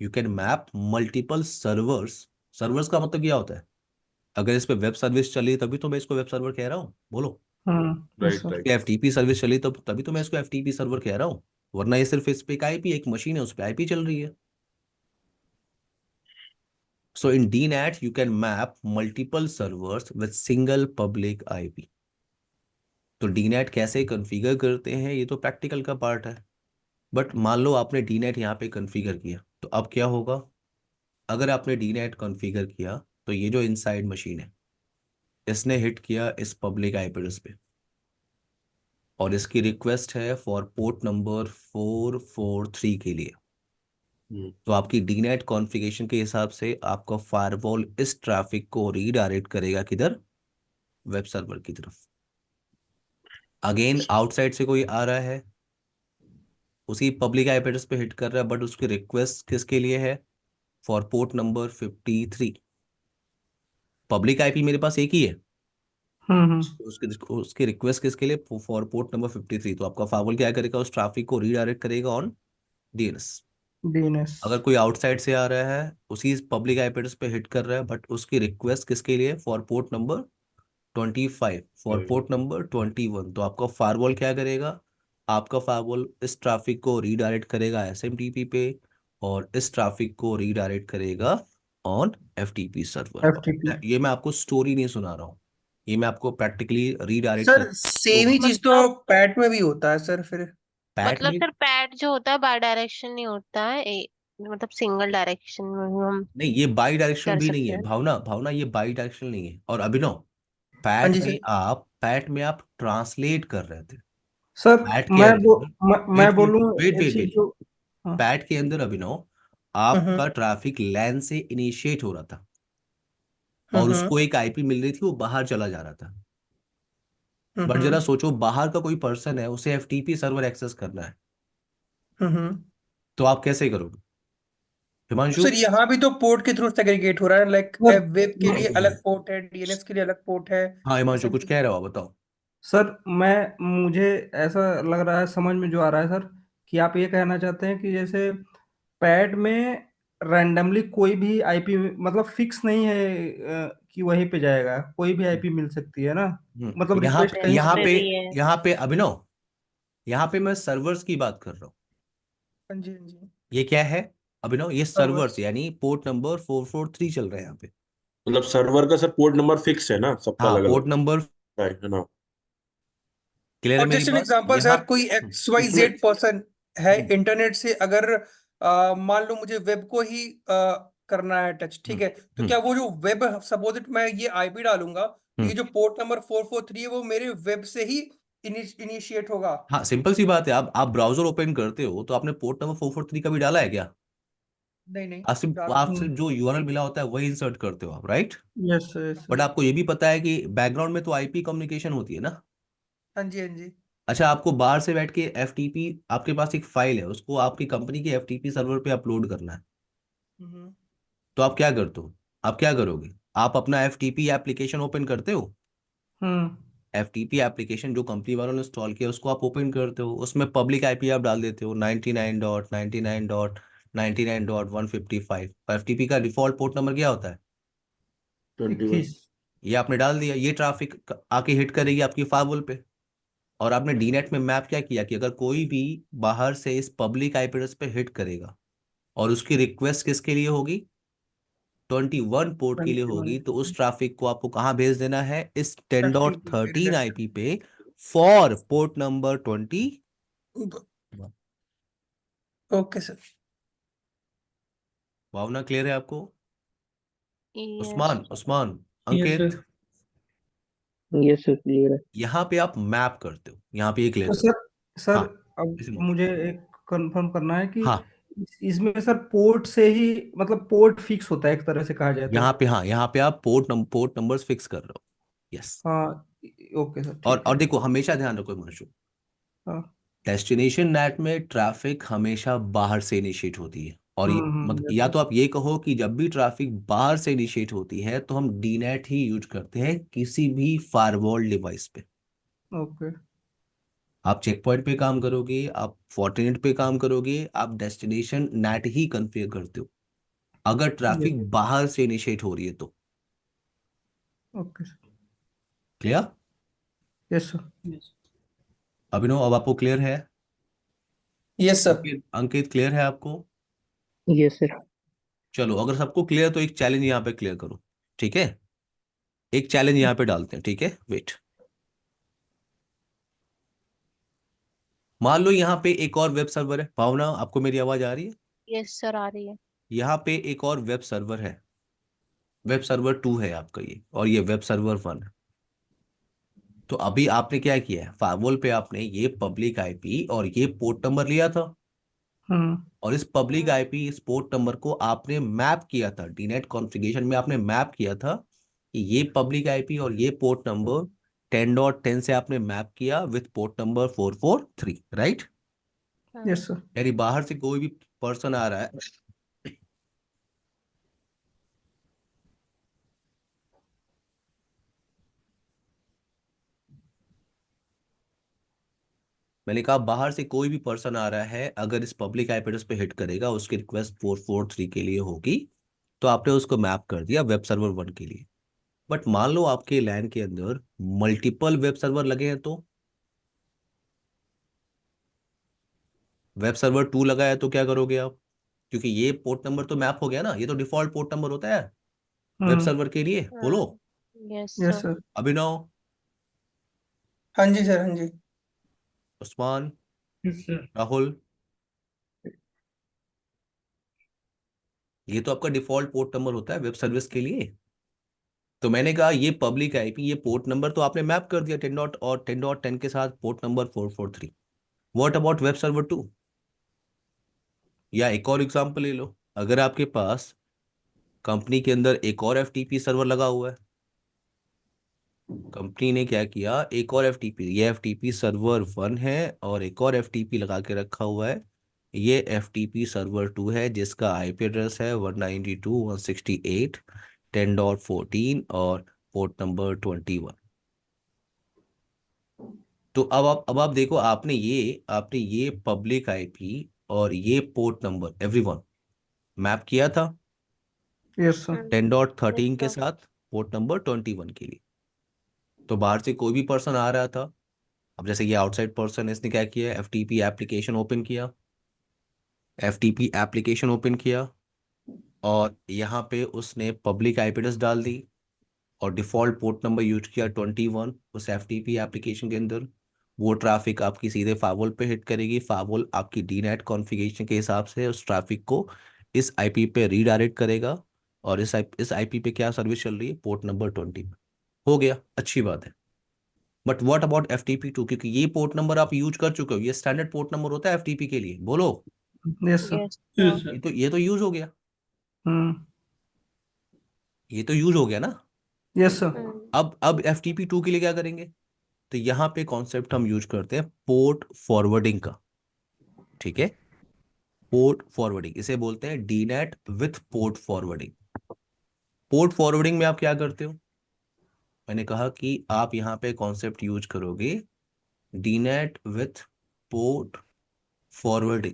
you can map multiple servers. Servers का मतलब क्या होता है, अगर इस पे वेब सर्विस चली तभी तो मैं इसको वेब सर्वर कह रहा हूँ, बोलो। Yes right sir. Right. FTP service चली तब तभी तो मैं इसको एफटीपी सर्वर कह रहा हूँ, वरना ये सिर्फ इस पे एक आईपी, एक मशीन है उस पे आईपी चल रही है। So in DNAT you can map multiple servers with single public IP. तो डीनेट कैसे कॉन्फ़िगर करते हैं ये तो प्रैक्टिकल का पार्ट है। बट मान लो आपने डीनेट यहाँ पे कॉन्फ़िगर किया, तो अब क्या होगा? अगर आपने डीनेट कॉन्फ़िगर किया तो ये जो इनसाइड मशीन है इसने हिट किया इस पब्लिक आईपी एड्रेस पे, और इसकी रिक्वेस्ट है फॉर पोर्ट नंबर 443 के लिए। तो आपकी डीनेट कॉन्फ़िगरेशन के हिसाब से आपका फायरवॉल इस ट्रैफिक को रीडायरेक्ट करेगा किधर, वेब सर्वर की तरफ। अगेन आउटसाइड से कोई आ रहा है, उसी पब्लिक आईपी एड्रेस पे हिट कर रहा है, बट उसकी रिक्वेस्ट किसके लिए है, for port number 53। Public IP मेरे पास एक ही है, हम्म उसकी उसकी रिक्वेस्ट किसके लिए, फॉर पोर्ट नंबर 53। तो आपका फायरवॉल क्या करेगा, उस ट्रैफिक को रीडायरेक्ट करेगा ऑन डीएनएस। डीएनएस। अगर कोई आउटसाइड से आ रहा है उसी पब्लिक आईपी एड्रेस पे हिट कर रहा है, बट उसकी रिक्वेस्ट किसके लिए, for port number 25, for port number 21। तो आपका फायरवॉल क्या करेगा, आपका फायरवॉल इस ट्रैफिक को रीडायरेक्ट करेगा एसएमटीपी पे, और इस ट्रैफिक को रीडायरेक्ट करेगा ऑन एफटीपी सर्वर। एफटीपी। ये मैं आपको स्टोरी नहीं सुना रहा हूँ, ये मैं आपको प्रैक्टिकली रीडायरेक्ट सर कर। सेम तो ही चीज तो मतलब पैट में भी होता है सर फिर। पैट मतलब में सर पैड जो होता है बाय डायरेक्शन नहीं होता है, मतलब सिंगल डायरेक्शन में भी हम नहीं, ये बाई डायरेक्शनल कर भी नहीं सकते है, हैं। भावना भावना ये बाई डायरेक्शनल नहीं है। और अभिनव, हाँ पैट जी में सर। आप ट्रांसलेट कर रहे थे। सर पैट के अंदर, मैं वेट वेट बोलूँ वेट एक वेट चीज वेट जो। हाँ। पैट के अंदर अभिनव, हम्म आपका ट्रैफिक लैन से इनिशिएट हो रहा था और हम्म उसको एक आईपी मिल रही थी, वो बाहर चला जा रहा था। बट जरा हम्म सोचो बाहर का कोई पर्सन है, उसे एफटीपी सर्वर एक्सेस करना है, हम्म। तो आप कैसे करोगे तो हिमांशु? सर यहाँ भी तो पोर्ट के थ्रू सेग्रीगेट हो रहा है, लाइक सर वेब के लिए मैं अलग पोर्ट है, डीएनएस के लिए अलग पोर्ट है, हाँ हिमांशु कुछ एसएमटी। कह रहे हो आप, बताओ। सर मुझे ऐसा लग रहा है, समझ में जो आ रहा है सर, कि आप ये कहना चाहते हैं कि जैसे पैड में रैंडमली कोई भी आईपी मतलब फिक्स नहीं है, कि वहीं पे जाएगा, कोई भी आईपी मिल सकती है ना, मतलब यहाँ रिक्वेस्ट पे कहीं से यहाँ भी। पे टेम्परेरी है। यहाँ पे अभिनव, यहाँ पे मैं सर्वर्स की बात कर रहा हूँ। हाँ जी, हाँ जी। ये क्या है अभिनव? ये सर्वर्स सर्वर्स। यानी पोर्ट नंबर 443 चल रहा है यहाँ पे। मतलब सर्वर का सर पोर्ट नंबर फिक्स है ना, सबका हाँ, अलग अलग पोर्ट नंबर है ना? क्लियर है और मेरी जस्ट एन बात एग्जांपल यहाँ? सर, कोई एक्स वाई इसमें जेड पर्सन है हम्म, इंटरनेट से, अगर मान लो मुझे वेब को ही करना है टच, ठीक हम्म, है, तो हम्म, क्या वो जो वेब, सपोज इट मैं ये आईपी डालूंगा तो हम्म। ये जो पोर्ट नंबर 443 है वो मेरे वेब से ही इनिशिएट होगा? हाँ, सिंपल सी बात है। आप ब्राउजर ओपन करते हो तो आपने पोर्ट नंबर 443 का भी डाला है क्या? नहीं नहीं, आपसे डाला नहीं। आपसे जो यूआरएल मिला होता है वही इंसर्ट करते हो आप, right? Yes yes but sir. आपको ये भी पता है कि बैकग्राउंड में तो आईपी कम्युनिकेशन होती है ना। हाँ जी, हाँ जी। अच्छा, आपको बाहर से बैठ के एफटीपी, आपके पास एक फाइल है, उसको आपकी कंपनी के एफटीपी सर्वर पे अपलोड करना है। हम्म। तो आप क्या करते हो? आप क्या करोगे? आप अपना एफटीपी एप्लीकेशन ओपन करते हो। हम्म। एफटीपी एप्लीकेशन जो कंपनी वालों ने इंस्टॉल किया उसको आप ओपन करते हो, उसमें पब्लिक आईपी आप डाल देते हो 99.99.99.155। एफटीपी का डिफॉल्ट पोर्ट नंबर क्या होता है? 21। 21। ये आपने डाल दिया। ये ट्रैफिक आके हिट करेगी आपकी फायरवॉल पे। और आपने डीनेट में मैप क्या किया कि अगर कोई भी बाहर से इस पब्लिक आईपी एड्रेस पे हिट करेगा और उसकी रिक्वेस्ट किसके लिए होगी? 21 पोर्ट के लिए 21। होगी, तो उस ट्रैफिक को आपको कहाँ भेज देना है? इस ten dot FTP thirteen exact. IP पे for port number 21। Okay sir. Bhavana clear है आपको? Yes. Usman, Usman, yes Ankit, sir. Yes sir, clear है। यहाँ पे आप मैप करते हो, यहाँ पे ये क्लियर तो करो। सर हाँ, अब इसी में। मुझे एक कंफर्म करना है कि हाँ, इसमें सर पोर्ट से ही, मतलब पोर्ट फिक्स होता है एक तरह से कहा जाए तो। यहाँ पे, हाँ, यहाँ पे आप पोर्ट नंबर्स फिक्स कर रहे हो। यस। हाँ। ओके सर, और ठीक और है। देखो, हमेशा ध्यान रखो मनुष्य, हाँ। डेस्टिनेशन नेट में ट्रैफिक हमेशा बाहर से इनिशिएट होती है। और मतलब यस या सर। तो आप ये कहो कि जब भी ट्रैफिक बाहर से इनिशिएट होती है तो हम डीनेट ही यूज करते हैं किसी भी फायरवॉल डिवाइस पे। ओके। आप चेक पॉइंट पे काम करोगे, आप फॉर्टिनेट पे काम करोगे, आप डेस्टिनेशन नेट ही कॉन्फ़िगर करते हो अगर यस। ट्रैफिक बाहर से इनिशिएट हो रही है तो। Okay sir. Clear? Yes sir. Abhinav, अब आपको क्लियर है? Yes sir. Ankit, Ankit clear है आपको? Yes sir. चलो, अगर सबको क्लियर तो एक चैलेंज यहाँ पे क्लियर करो, ठीक है? एक चैलेंज यहाँ पे डालते हैं, ठीक है? वेट। मान लो यहाँ पे एक और वेब सर्वर है। भावना, आपको मेरी आवाज आ रही है? यस सर, आ रही है। यहाँ पे एक और वेब सर्वर है। वेब सर्वर 2 है आपका ये, और ये वेब सर्वर 1 है। तो अभी आपने क्या किया है? फायरवॉल पे आपने ये पब्लिक आईपी और ये पोर्ट नंबर लिया था, हम्म। और इस पब्लिक हम्म। आईपी, इस पोर्ट नंबर को आपने मैप किया था डीनेट कॉन्फ़िगरेशन में। आपने मैप किया था कि ये पब्लिक आईपी और ये पोर्ट नंबर 10.10 से आपने मैप किया with port number 443, right? Yes hmm. Sir. यानी बाहर से कोई भी पर्सन आ रहा है, मैंने कहा बाहर से कोई भी पर्सन आ रहा है, अगर इस पब्लिक आईपी एड्रेस पे हिट करेगा, उसकी रिक्वेस्ट 443 के लिए होगी। तो आपने उसको मैप कर दिया वेब सर्वर 1 के लिए। बट मान लो आपके लैन के अंदर मल्टीपल वेब सर्वर लगे हैं, तो वेब सर्वर 2 लगा है तो क्या करोगे आप? क्योंकि ये पोर्ट नंबर तो मैप हो गया ना, ये तो डिफॉल्ट पोर्ट नंबर होता है वेब हम्म। सर्वर के लिए। बोलो yes yes sir. Sir. Abhinav, हाँ जी सर, हाँ जी। Usman, yes sir. राहुल, ये तो आपका डिफॉल्ट पोर्ट नंबर होता है वेब सर्विस के लिए। तो मैंने कहा ये पब्लिक आईपी, ये पोर्ट नंबर तो आपने मैप कर दिया 10 डॉट और 10.10 के साथ port number 443। What about web server 2? या एक और एग्जांपल ले लो, अगर आपके पास कंपनी के अंदर एक और एफटीपी सर्वर लगा हुआ है। कंपनी ने क्या किया, एक और एफटीपी, ये एफटीपी सर्वर 1 है और एक और एफटीपी लगा के रखा हुआ है। ये एफटीपी सर्वर 2 है जिसका आईपी एड्रेस है 192.168.10.14 और पोर्ट नंबर 21। तो अब आप देखो, आपने ये पब्लिक आईपी और ये पोर्ट नंबर एवरीवन मैप किया था यस सर। 10.13 के सर। साथ पोर्ट नंबर 21 के लिए। तो बाहर से कोई भी पर्सन आ रहा था, अब जैसे ये आउटसाइड पर्सन, इसने क्या किया, एफटीपी एप्लीकेशन ओपन किया, एफटीपी एप्लीकेशन ओपन किया और यहाँ पे उसने पब्लिक आईपी एड्रेस डाल दी और डिफॉल्ट पोर्ट नंबर यूज किया 21 उस एफटीपी एप्लीकेशन के अंदर। वो ट्रैफिक आपकी सीधे फावल पे हिट करेगी, फावल आपकी डीनेट कॉन्फ़िगरेशन के हिसाब से उस ट्रैफिक को इस आईपी पे रीडायरेक्ट करेगा। और इस आईपी पे क्या सर्विस चल रही है, पोर्ट नंबर 20 पे। हो गया, अच्छी बात है। बट व्हाट अबाउट एफटीपी 2, क्योंकि ये पोर्ट नंबर आप यूज कर चुके हो, ये स्टैंडर्ड पोर्ट नंबर होता है एफटीपी के लिए, बोलो। Yes sir. Yes yes sir. Sir. ये तो यूज हो गया, हम्म। ये तो यूज हो गया ना। Yes sir. अब एफटीपी 2 के लिए क्या करेंगे, तो यहाँ पे कॉन्सेप्ट हम यूज करते हैं पोर्ट फॉरवर्डिंग का। ठीक है, पोर्ट फॉरवर्डिंग इसे बोलते हैं DNAT with port forwarding. Port forwarding में आप क्या करते हो, मैंने कहा कि आप यहाँ पे कॉन्सेप्ट यूज करोगे डीनेट विथ पोर्ट फॉरवर्डिंग।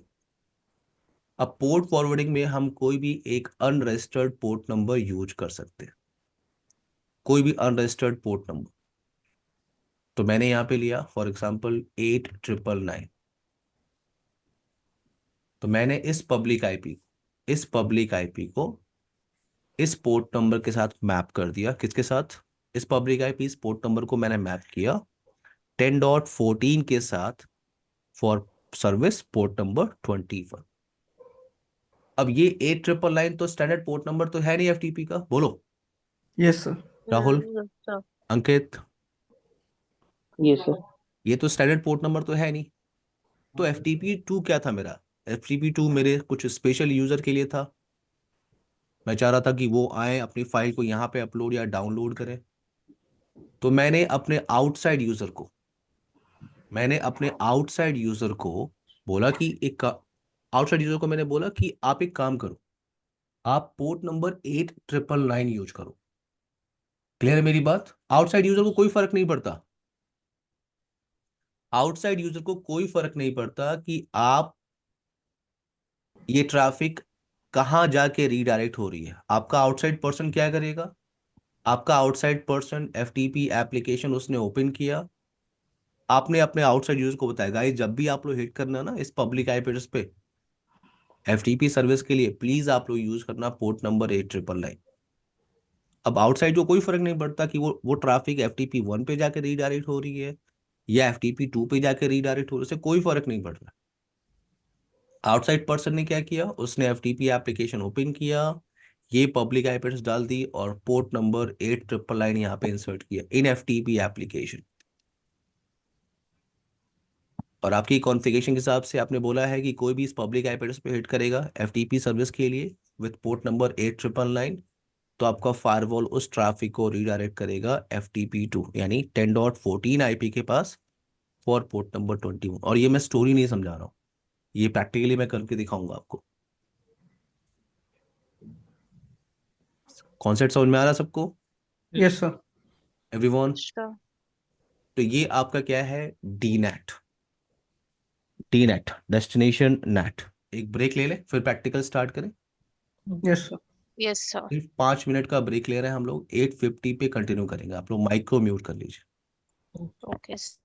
अब पोर्ट फॉरवर्डिंग में हम कोई भी एक अनरजिस्टर्ड पोर्ट नंबर यूज कर सकते हैं, कोई भी अनरजिस्टर्ड पोर्ट नंबर। तो मैंने यहाँ पे लिया फॉर एग्जांपल 8999। तो मैंने इस पब्लिक आईपी को इस पोर्ट नंबर के साथ मैप कर दिया। किसके साथ, इस पब्लिक आईपी इस पोर्ट नंबर को मैंने मैप किया 10.14 के साथ फॉर सर्विस पोर्ट नंबर 21। अब ये 8999 तो स्टैंडर्ड पोर्ट नंबर तो है नहीं एफटीपी का, बोलो। Yes sir. Rahul, yes sir. Ankit, yes sir. ये तो स्टैंडर्ड पोर्ट नंबर तो है नहीं। तो एफटीपी 2 क्या था मेरा, एफटीपी 2 मेरे कुछ स्पेशल यूजर के लिए था। मैं चाह रहा था कि वो आए अपनी फाइल को यहाँ पे अपलोड या डाउनलोड करें। तो मैंने अपने आउटसाइड यूजर को बोला कि मैंने बोला कि आप एक काम करो, आप पोर्ट नंबर 8999 यूज करो। क्लियर है मेरी बात, आउटसाइड यूजर को कोई फर्क नहीं पड़ता, आउटसाइड यूजर को कोई फर्क नहीं पड़ता कि आप ये ट्रैफिक कहाँ जाके रीडायरेक्ट हो रही है। आपका आउटसाइड पर्सन क्या करेगा, आपका आउटसाइड पर्सन एफटीपी एप्लीकेशन उसने ओपन किया, आपने अपने आउटसाइड यूजर को बताया गाइस जब भी आप लोग हिट करना ना इस पब्लिक आईपी एड्रेस पे एफटीपी सर्विस के लिए, प्लीज आप लोग यूज करना पोर्ट नंबर 8999। अब आउटसाइड को कोई फर्क नहीं पड़ता कि वो ट्रैफिक एफटीपी 1 पे जाके रीडायरेक्ट हो रही है या एफटीपी 2 पे जाके रीडायरेक्ट हो रही है, उससे कोई फर्क नहीं पड़ रहा। आउटसाइड पर्सन ने क्या किया, उसने एफटीपी एप्लीकेशन ओपन किया, ये पब्लिक आईपी एड्रेस डाल दी और पोर्ट नंबर 8999 यहाँ पे इंसर्ट किया इन एफटीपी एप्लीकेशन। और आपकी कॉन्फ़िगरेशन के हिसाब से आपने बोला है कि कोई भी इस पब्लिक आईपी एड्रेस पे हिट करेगा एफटीपी सर्विस के लिए विथ पोर्ट नंबर 8999, तो आपका फायरवॉल उस ट्रैफिक को रीडायरेक्ट करेगा एफटीपी 2 यानी 10.14 आईपी के पास फॉर पोर्ट नंबर 21। और ये मैं स्टोरी नहीं समझा रहा हूँ, ये प्रैक्टिकली मैं करके दिखाऊंगा आपको। कॉन्सेप्ट समझ में आ रहा है सबको, यस सर। एवरीवन। श्योर। तो ये आपका क्या है, D net, D net destination net. एक ब्रेक ले लें फिर प्रैक्टिकल स्टार्ट करें। Yes sir. Yes sir. सिर्फ 5 मिनट का ब्रेक ले रहे हैं हम लोग, 8:50 पे कंटिन्यू करेंगे। आप लोग माइक को म्यूट कर लीजिए। Okay sir.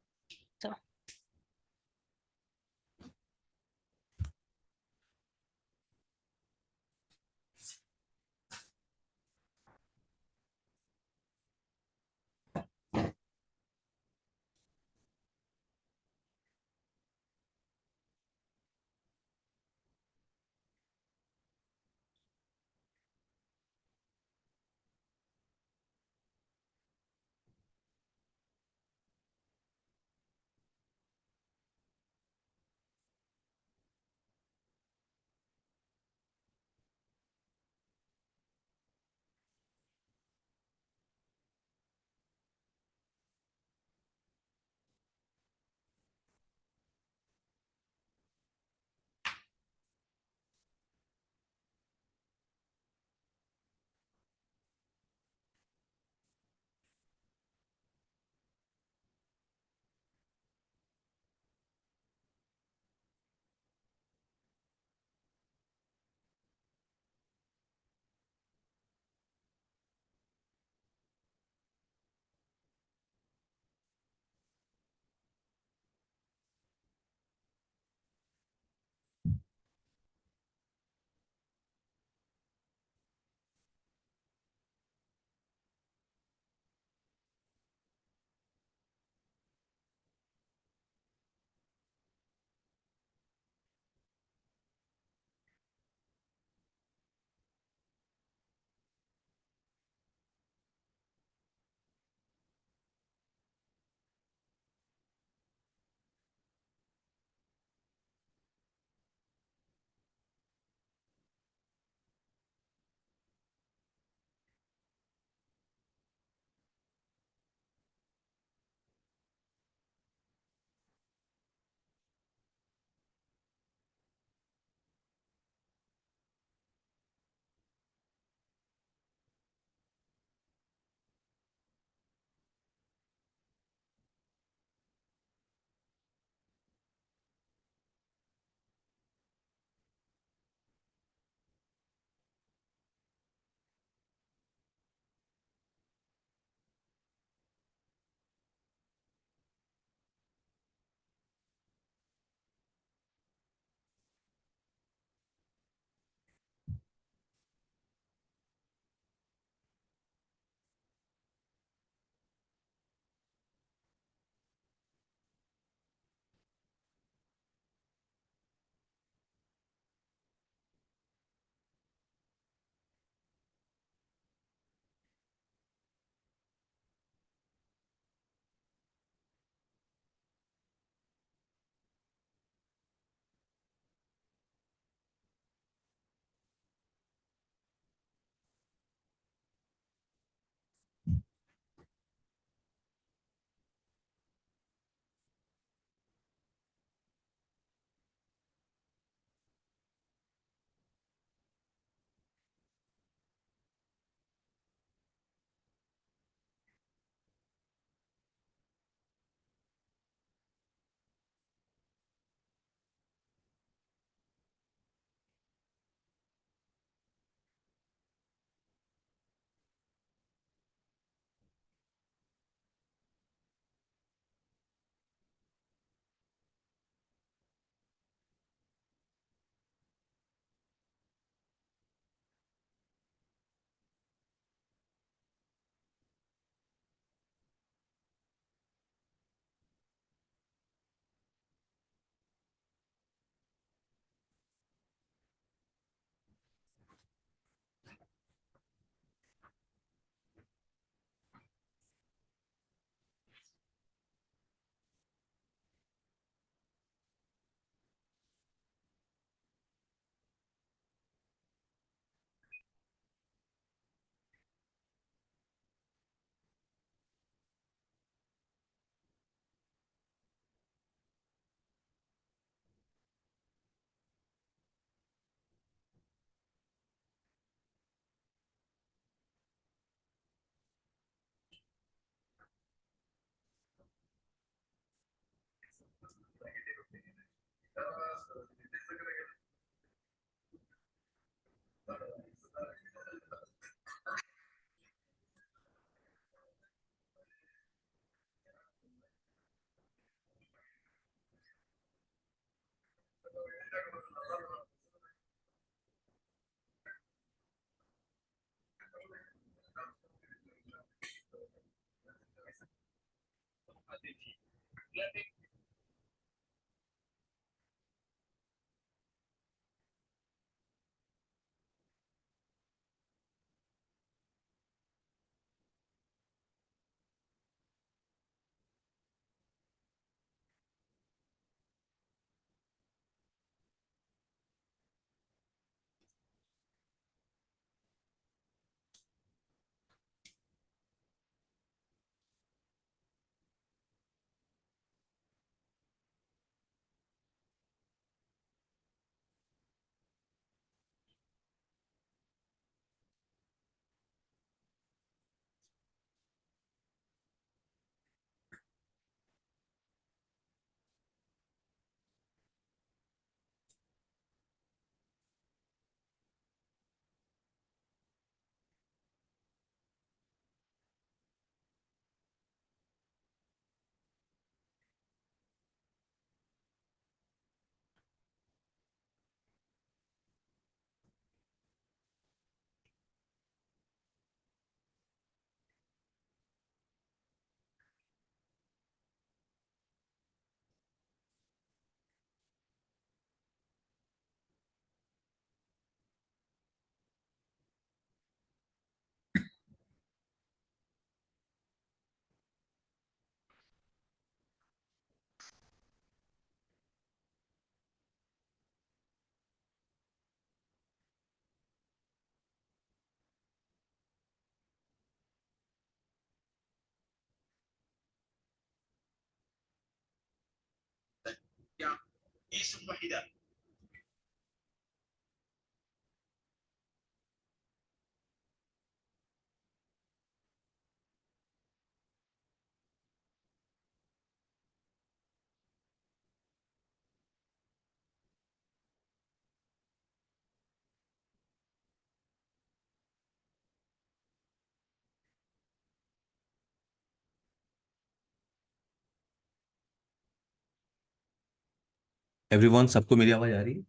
एवरीवन, सबको मेरी आवाज आ रही है?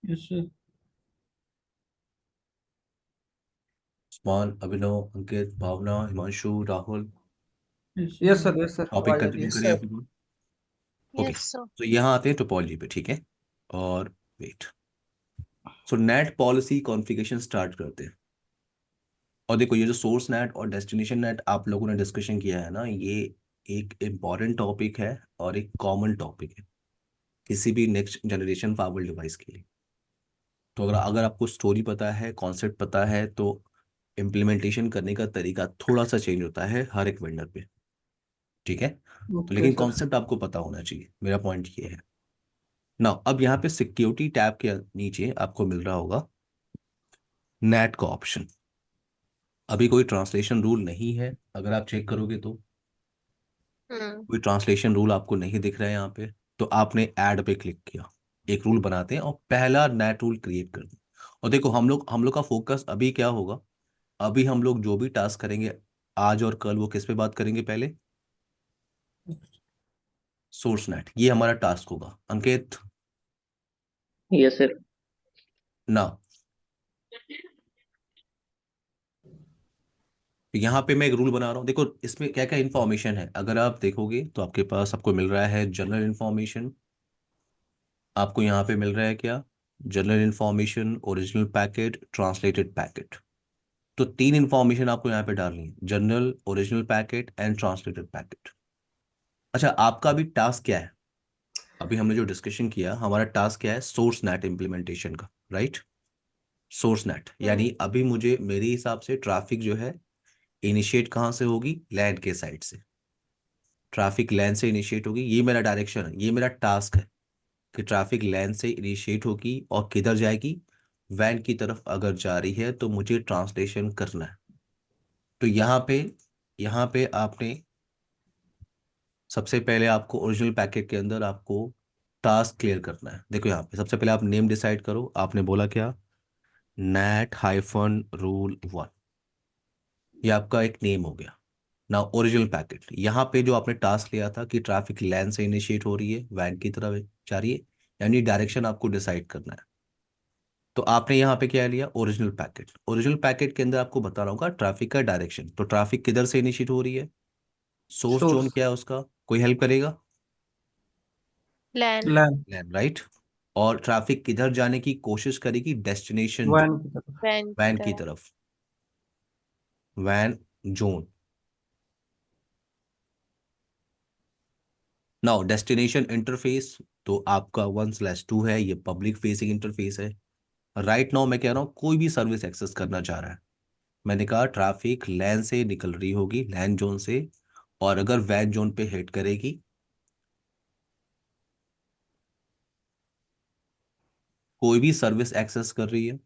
Yes sir. Usman, Abhinav, Ankit, Bhavana, Himanshu, Rahul, yes sir, yes sir, topic आवाज आ रही है। कंटिन्यू यस करें sir. Everyone. Okay, yes sir. तो यहाँ आते हैं टोपोलॉजी पे, ठीक है। और wait, so NAT policy configuration start करते हैं। और देखो, ये जो सोर्स नेट और डेस्टिनेशन नेट आप लोगों ने डिस्कशन किया है ना, ये एक इम्पॉर्टेंट टॉपिक है और एक कॉमन टॉपिक है किसी भी नेक्स्ट जनरेशन फाइबर डिवाइस के लिए। तो अगर अगर आपको स्टोरी पता है, कॉन्सेप्ट पता है, तो इम्प्लीमेंटेशन करने का तरीका थोड़ा सा चेंज होता है हर एक वेंडर पे, ठीक है। तो ओके लेकिन सर। कॉन्सेप्ट आपको पता होना चाहिए, मेरा पॉइंट ये है ना। अब यहाँ पे सिक्योरिटी टैब के नीचे आपको मिल रहा होगा नेट का ऑप्शन। अभी कोई ट्रांसलेशन रूल नहीं है, अगर आप चेक करोगे तो कोई ट्रांसलेशन रूल आपको नहीं दिख रहा है यहाँ पे। तो आपने ऐड पे क्लिक किया, एक रूल बनाते हैं और पहला नेट रूल क्रिएट कर दें। और देखो, हम लोग का फोकस अभी क्या होगा, अभी हम लोग जो भी टास्क करेंगे आज और कल, वो किस पे बात करेंगे पहले? सोर्स नेट, ये हमारा टास्क होगा। अंकित, यस सर। ना, यहाँ पे मैं एक रूल बना रहा हूँ। देखो, इसमें क्या क्या इन्फॉर्मेशन है, अगर आप देखोगे तो आपके पास आपको मिल रहा है जनरल इन्फॉर्मेशन। आपको यहाँ पे मिल रहा है क्या? General information, original packet, translated packet. तो तीन इन्फॉर्मेशन आपको यहाँ पे डालनी है, general, original packet and translated packet. अच्छा, आपका अभी टास्क क्या है? अभी हमने जो डिस्कशन किया, हमारा टास्क क्या है? सोर्स नेट इम्प्लीमेंटेशन का, राइट। सोर्स नेट यानी अभी मुझे, मेरे हिसाब से ट्रैफिक जो है इनिशिएट कहाँ से होगी? लैंड के साइड से। ट्रैफिक लैंड से इनिशिएट होगी, ये मेरा डायरेक्शन है, ये मेरा टास्क है कि ट्रैफिक लैंड से इनिशिएट होगी और किधर जाएगी? वैन की तरफ अगर जा रही है तो मुझे ट्रांसलेशन करना है। तो यहाँ पे आपने सबसे पहले आपको ओरिजिनल पैकेट के अंदर आपको टास्क क्लियर करना है। देखो, यहाँ पे सबसे पहले आप नेम डिसाइड करो। आपने बोला क्या? नेट हाइफन रूल 1, ये आपका एक नेम हो गया ना। ओरिजिनल पैकेट, यहाँ पे जो आपने टास्क लिया था कि ट्रैफिक लैन से इनिशिएट हो रही है, वैन की तरफ जा रही है, यानी डायरेक्शन आपको डिसाइड करना है। तो आपने यहाँ पे क्या लिया, ओरिजिनल पैकेट। ओरिजिनल पैकेट के अंदर आपको बता रहा हूँ ट्रैफिक का डायरेक्शन। तो ट्रैफिक किधर से इनिशिएट हो रही है, सोर्स जोन सोर्स क्या है उसका, कोई हेल्प करेगा, लैन। लैन लैन, राइट। और ट्रैफिक किधर जाने की कोशिश करेगी, डेस्टिनेशन जोन, वैन की तरफ। वैन की वैन की तरफ। तरफ, वैन जोन। नाउ डेस्टिनेशन इंटरफेस तो आपका 1/2 है, ये पब्लिक फेसिंग इंटरफेस है। राइट नाउ मैं कह रहा हूँ कोई भी सर्विस एक्सेस करना चाह रहा है, मैंने कहा ट्रैफिक लैन से निकल रही होगी, लैन जोन से, और अगर वैन जोन पे हिट करेगी, कोई भी सर्विस एक्सेस कर रही है,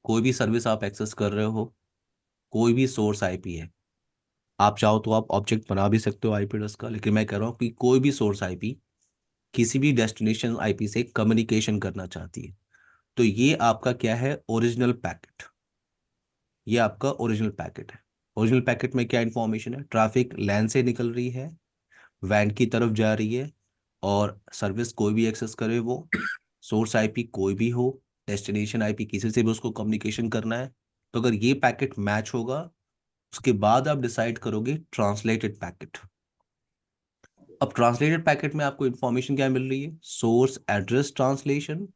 कोई भी सर्विस आप एक्सेस कर रहे हो, कोई भी सोर्स आईपी है, आप चाहो तो आप ऑब्जेक्ट बना भी सकते हो आईपी एड्रेस का, लेकिन मैं कह रहा हूँ कि कोई भी सोर्स आईपी किसी भी डेस्टिनेशन आईपी से कम्युनिकेशन करना चाहती है, तो ये आपका क्या है, ओरिजिनल पैकेट। ये आपका ओरिजिनल पैकेट है। ओरिजिनल पैकेट में क्या इंफॉर्मेशन है, ट्रैफिक लैन से निकल रही है, वैन की तरफ जा रही है, और सर्विस कोई भी एक्सेस करे वो, सोर्स आईपी कोई भी हो, डेस्टिनेशन आईपी किसी से भी उसको कम्युनिकेशन करना है। तो अगर ये पैकेट मैच होगा, उसके बाद आप डिसाइड करोगे ट्रांसलेटेड पैकेट। अब ट्रांसलेटेड पैकेट में आपको इंफॉर्मेशन क्या मिल रही है, सोर्स एड्रेस ट्रांसलेशन,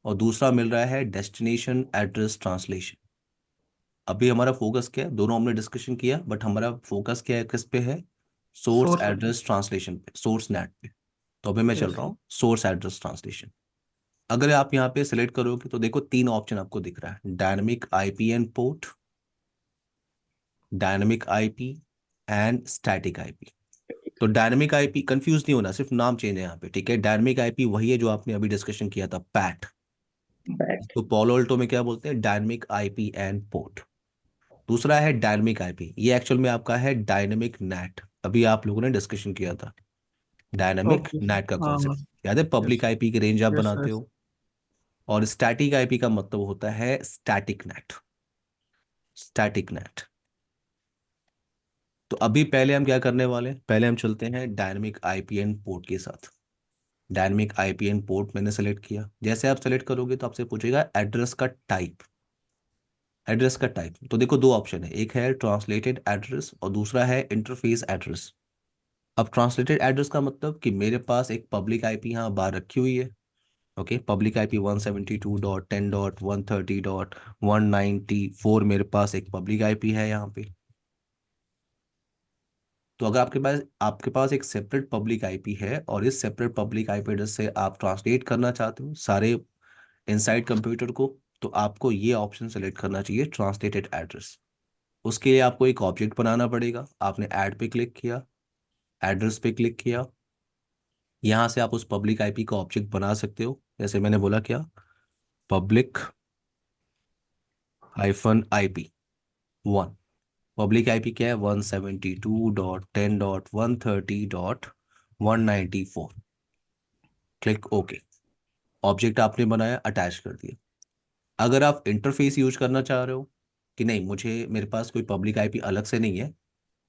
और दूसरा मिल रहा है डेस्टिनेशन एड्रेस ट्रांसलेशन। अभी हमारा फोकस क्या है, दोनों हमने डिस्कशन किया, बट हमारा फोकस क्या है, किस पे है, सोर्स सोर्स। एड्रेस ट्रांसलेशन पे, सोर्स नेट पे। तो अभी मैं चल यस रहा सर। हूँ सोर्स एड्रेस ट्रांसलेशन। अगर आप यहाँ पे सिलेक्ट करोगे तो देखो 3 ऑप्शन आपको दिख रहा है, dynamic IP and port, dynamic IP and static IP. तो डायनेमिक आईपी, कंफ्यूज नहीं होना, सिर्फ नाम चेंज है यहाँ पे, ठीक है। डायनेमिक आईपी वही है जो आपने अभी डिस्कशन किया था, पैट। बैट। तो पोलो अल्टो में क्या बोलते हैं, डायनेमिक आईपी एंड पोर्ट। दूसरा है डायनेमिक आईपी, ये एक्चुअल में आपका है डायनेमिक नेट, अभी आप लोगों ने डिस्कशन किया था डायनेमिक ओके। नेट का हाँ हाँ। कॉन्सेप्ट, याद है, यस। पब्लिक आईपी की रेंज आप यस बनाते यस। हो। और स्टैटिक आईपी का मतलब होता है स्टैटिक नेट, स्टैटिक नेट। तो अभी पहले हम क्या करने वाले हैं, पहले हम चलते हैं डायनेमिक आईपीएन पोर्ट के साथ। डायनेमिक आईपीएन पोर्ट मैंने सेलेक्ट किया, जैसे आप सेलेक्ट करोगे तो आपसे पूछेगा एड्रेस का टाइप। एड्रेस का टाइप तो देखो 2 ऑप्शन है, एक है ट्रांसलेटेड एड्रेस और दूसरा है इंटरफेस एड्रेस। अब ट्रांसलेटेड एड्रेस का मतलब कि मेरे पास एक पब्लिक आईपी यहाँ बाहर रखी हुई है, ओके, पब्लिक आईपी 172.10.130.194 मेरे पास एक पब्लिक आईपी है यहाँ पे। तो अगर आपके पास एक सेपरेट पब्लिक आईपी है और इस सेपरेट पब्लिक आईपी एड्रेस से आप ट्रांसलेट करना चाहते हो सारे इनसाइड कंप्यूटर को, तो आपको ये ऑप्शन सेलेक्ट करना चाहिए, ट्रांसलेटेड एड्रेस। उसके लिए आपको एक ऑब्जेक्ट बनाना पड़ेगा, आपने ऐड पे क्लिक किया, एड्रेस पे क्लिक किया, यहाँ से आप उस पब्लिक आईपी का ऑब्जेक्ट बना सकते हो, जैसे मैंने बोला क्या, पब्लिक -IP 1। पब्लिक आईपी क्या है, 172.10.130.194। क्लिक ओके, ऑब्जेक्ट आपने बनाया, अटैच कर दिया। अगर आप इंटरफेस यूज करना चाह रहे हो कि नहीं, मेरे पास कोई पब्लिक आईपी अलग से नहीं है,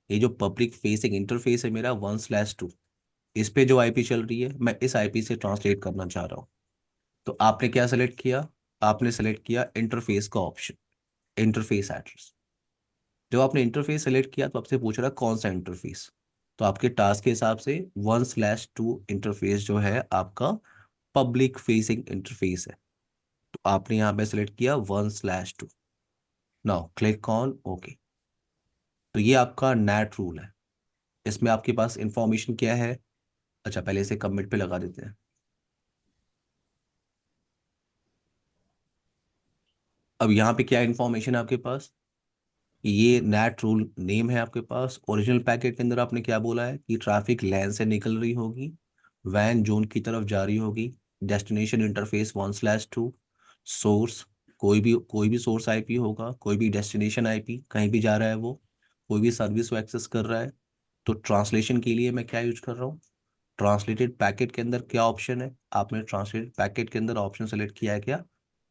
ये जो पब्लिक फेसिंग इंटरफेस है मेरा 1/2, इस पे जो आईपी चल रही है मैं इस आईपी से ट्रांसलेट करना चाह रहा हूँ, तो आपने क्या सेलेक्ट किया, आपने सेलेक्ट किया इंटरफेस का ऑप्शन, इंटरफेस एड्रेस। जब आपने इंटरफेस सेलेक्ट किया तो आपसे पूछ रहा है कौन सा इंटरफेस, तो आपके टास्क के हिसाब से 1/2 इंटरफेस जो है आपका पब्लिक फेसिंग इंटरफेस है, तो आपने यहाँ पे सेलेक्ट किया 1/2। Now click on okay. तो ये आपका नेट रूल है, इसमें आपके पास इंफॉर्मेशन क्या है, अच्छा पहले इसे कमिट पे लगा देते हैं। अब यहाँ पे क्या इंफॉर्मेशन है आपके पास, ये नेट रूल नेम है आपके पास। ओरिजिनल पैकेट के अंदर आपने क्या बोला है कि ट्रैफिक लैन से निकल रही होगी, वैन जोन की तरफ जा रही होगी, डेस्टिनेशन इंटरफेस 1/2, सोर्स कोई भी सोर्स आईपी होगा, कोई भी डेस्टिनेशन आईपी कहीं भी जा रहा है वो, कोई भी सर्विस को एक्सेस कर रहा है। तो ट्रांसलेशन के लिए मैं क्या यूज कर रहा हूँ, ट्रांसलेटेड पैकेट के अंदर क्या ऑप्शन है, आपने ट्रांसलेटेड पैकेट के अंदर ऑप्शन सेलेक्ट किया है क्या,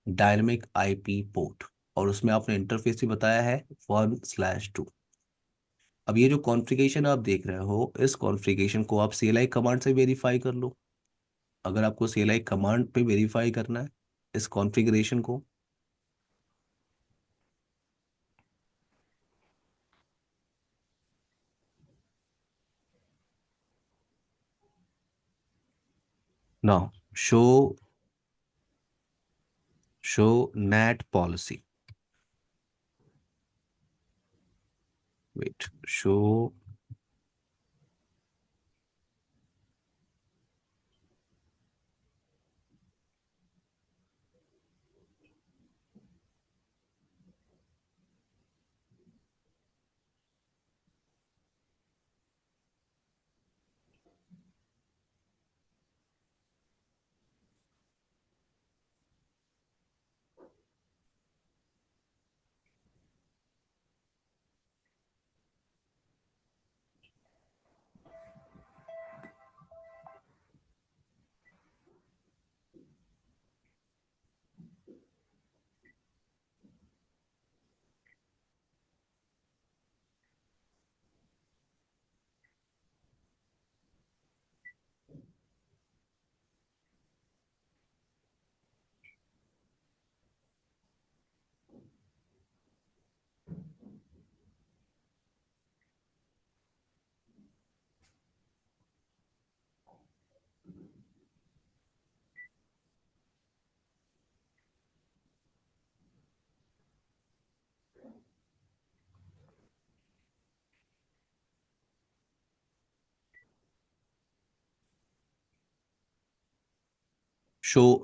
डायनेमिक आईपी पोर्ट, और उसमें आपने इंटरफेस भी बताया है 1/2। अब ये जो कॉन्फ़िगरेशन आप देख रहे हो, इस कॉन्फ़िगरेशन को आप CLI कमांड से वेरीफाई कर लो। अगर आपको CLI कमांड पे वेरीफाई करना है इस कॉन्फ़िगरेशन को, now show NAT policy. Wait, show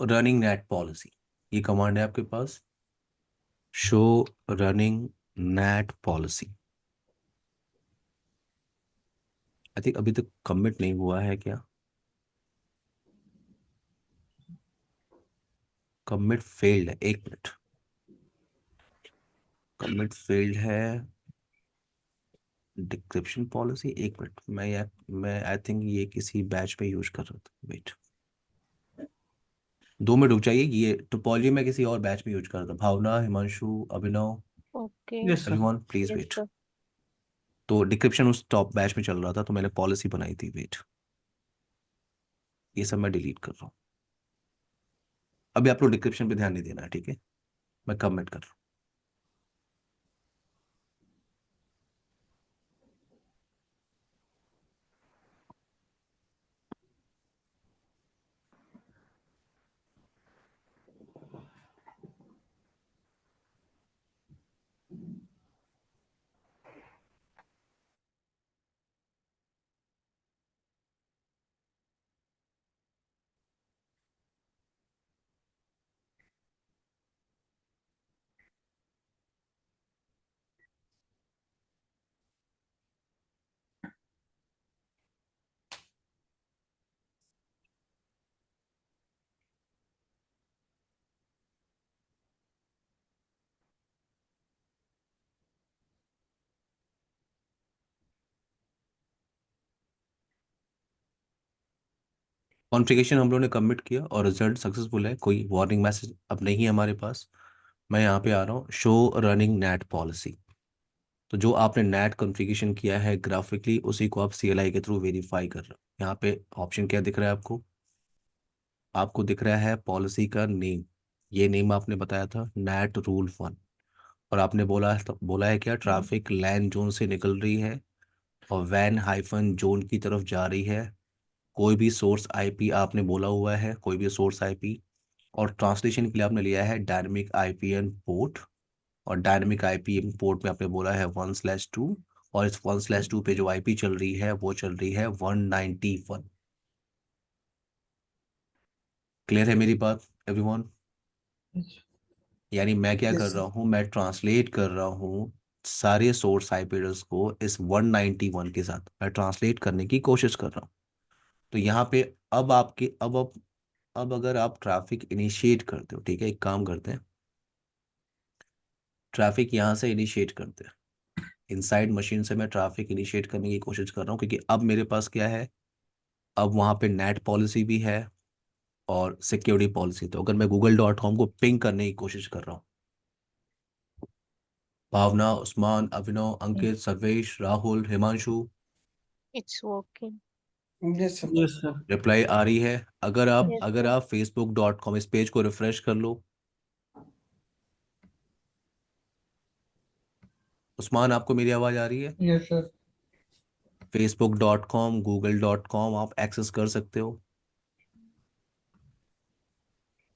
running NAT policy. ये कमांड है आपके पास, show running NAT policy. I think अभी तक कमिट नहीं हुआ है क्या? कमिट फेल्ड है, एक मिनट, कमिट फेल्ड है डिक्रिप्शन पॉलिसी। एक मिनट, मैं आई थिंक ये किसी बैच पे यूज कर रहा था। वेट, 2 मिनट रुक जाइए, ये टोपोलॉजी में किसी और बैच में यूज कर रहा था। Bhavana, Himanshu, Abhinav, okay. Yes sir. Everyone please yes wait. Sir. तो डिक्रिप्शन उस टॉप बैच में चल रहा था, तो मैंने पॉलिसी बनाई थी। वेट, ये सब मैं डिलीट कर रहा हूँ। अभी आप लोग डिक्रिप्शन पे ध्यान नहीं देना है, ठीक है? मैं कमेंट कर रहा हूँ। कॉन्फ़िगरेशन हम लोगों ने कमिट किया और रिजल्ट सक्सेसफुल है, कोई वार्निंग मैसेज अब नहीं है हमारे पास। मैं यहाँ पे आ रहा हूँ, शो रनिंग NAT पॉलिसी। तो जो आपने NAT कॉन्फ़िगरेशन किया है ग्राफिकली, उसी को आप CLI के थ्रू वेरीफाई कर रहे हो। यहाँ पे ऑप्शन क्या दिख रहा है आपको? आपको दिख रहा है पॉलिसी का नेम। ये नेम आपने बताया था NAT रूल 1। और आपने बोला है क्या, ट्रैफिक लैन जोन से निकल रही है और वैन हाइफन जोन की तरफ जा रही है। कोई भी सोर्स IP आपने बोला हुआ है, कोई भी सोर्स IP। और ट्रांसलेशन के लिए आपने लिया है डायनेमिक IPN पोर्ट। और डायनेमिक IPN पोर्ट में आपने बोला है 1/2। और इस 1/2 पे जो IP चल रही है वो चल रही है 191। क्लियर है मेरी बात एवरीवन? यानी मैं क्या यस कर सर। रहा हूँ, मैं ट्रांसलेट कर रहा हूँ सारे सोर्स IP एड्रेस को इस 191 के साथ मैं ट्रांसलेट करने की कोशिश कर रहा हूँ। तो यहाँ पे अब आपके अब अगर आप ट्रैफिक इनिशिएट करते हो, ठीक है, एक काम करते हैं, ट्रैफिक यहाँ से इनिशिएट करते हैं। इनसाइड मशीन से मैं ट्रैफिक इनिशिएट करने की कोशिश कर रहा हूँ, क्योंकि अब मेरे पास क्या है, अब वहाँ पे NAT पॉलिसी भी है और सिक्योरिटी पॉलिसी। तो अगर मैं google.com को पिंग करने की कोशिश कर रहा हूँ, Bhavana, Usman, Abhinav, Ankit, Sarvesh, Rahul, Himanshu, it's working. Yes sir. Yes sir. Reply आ रही है? अगर आप यस अगर सर। आप facebook.com इस पेज को रिफ्रेश कर लो। उस्मान, आपको मेरी आवाज आ रही है? Yes sir. facebook.com google.com आप एक्सेस कर सकते हो।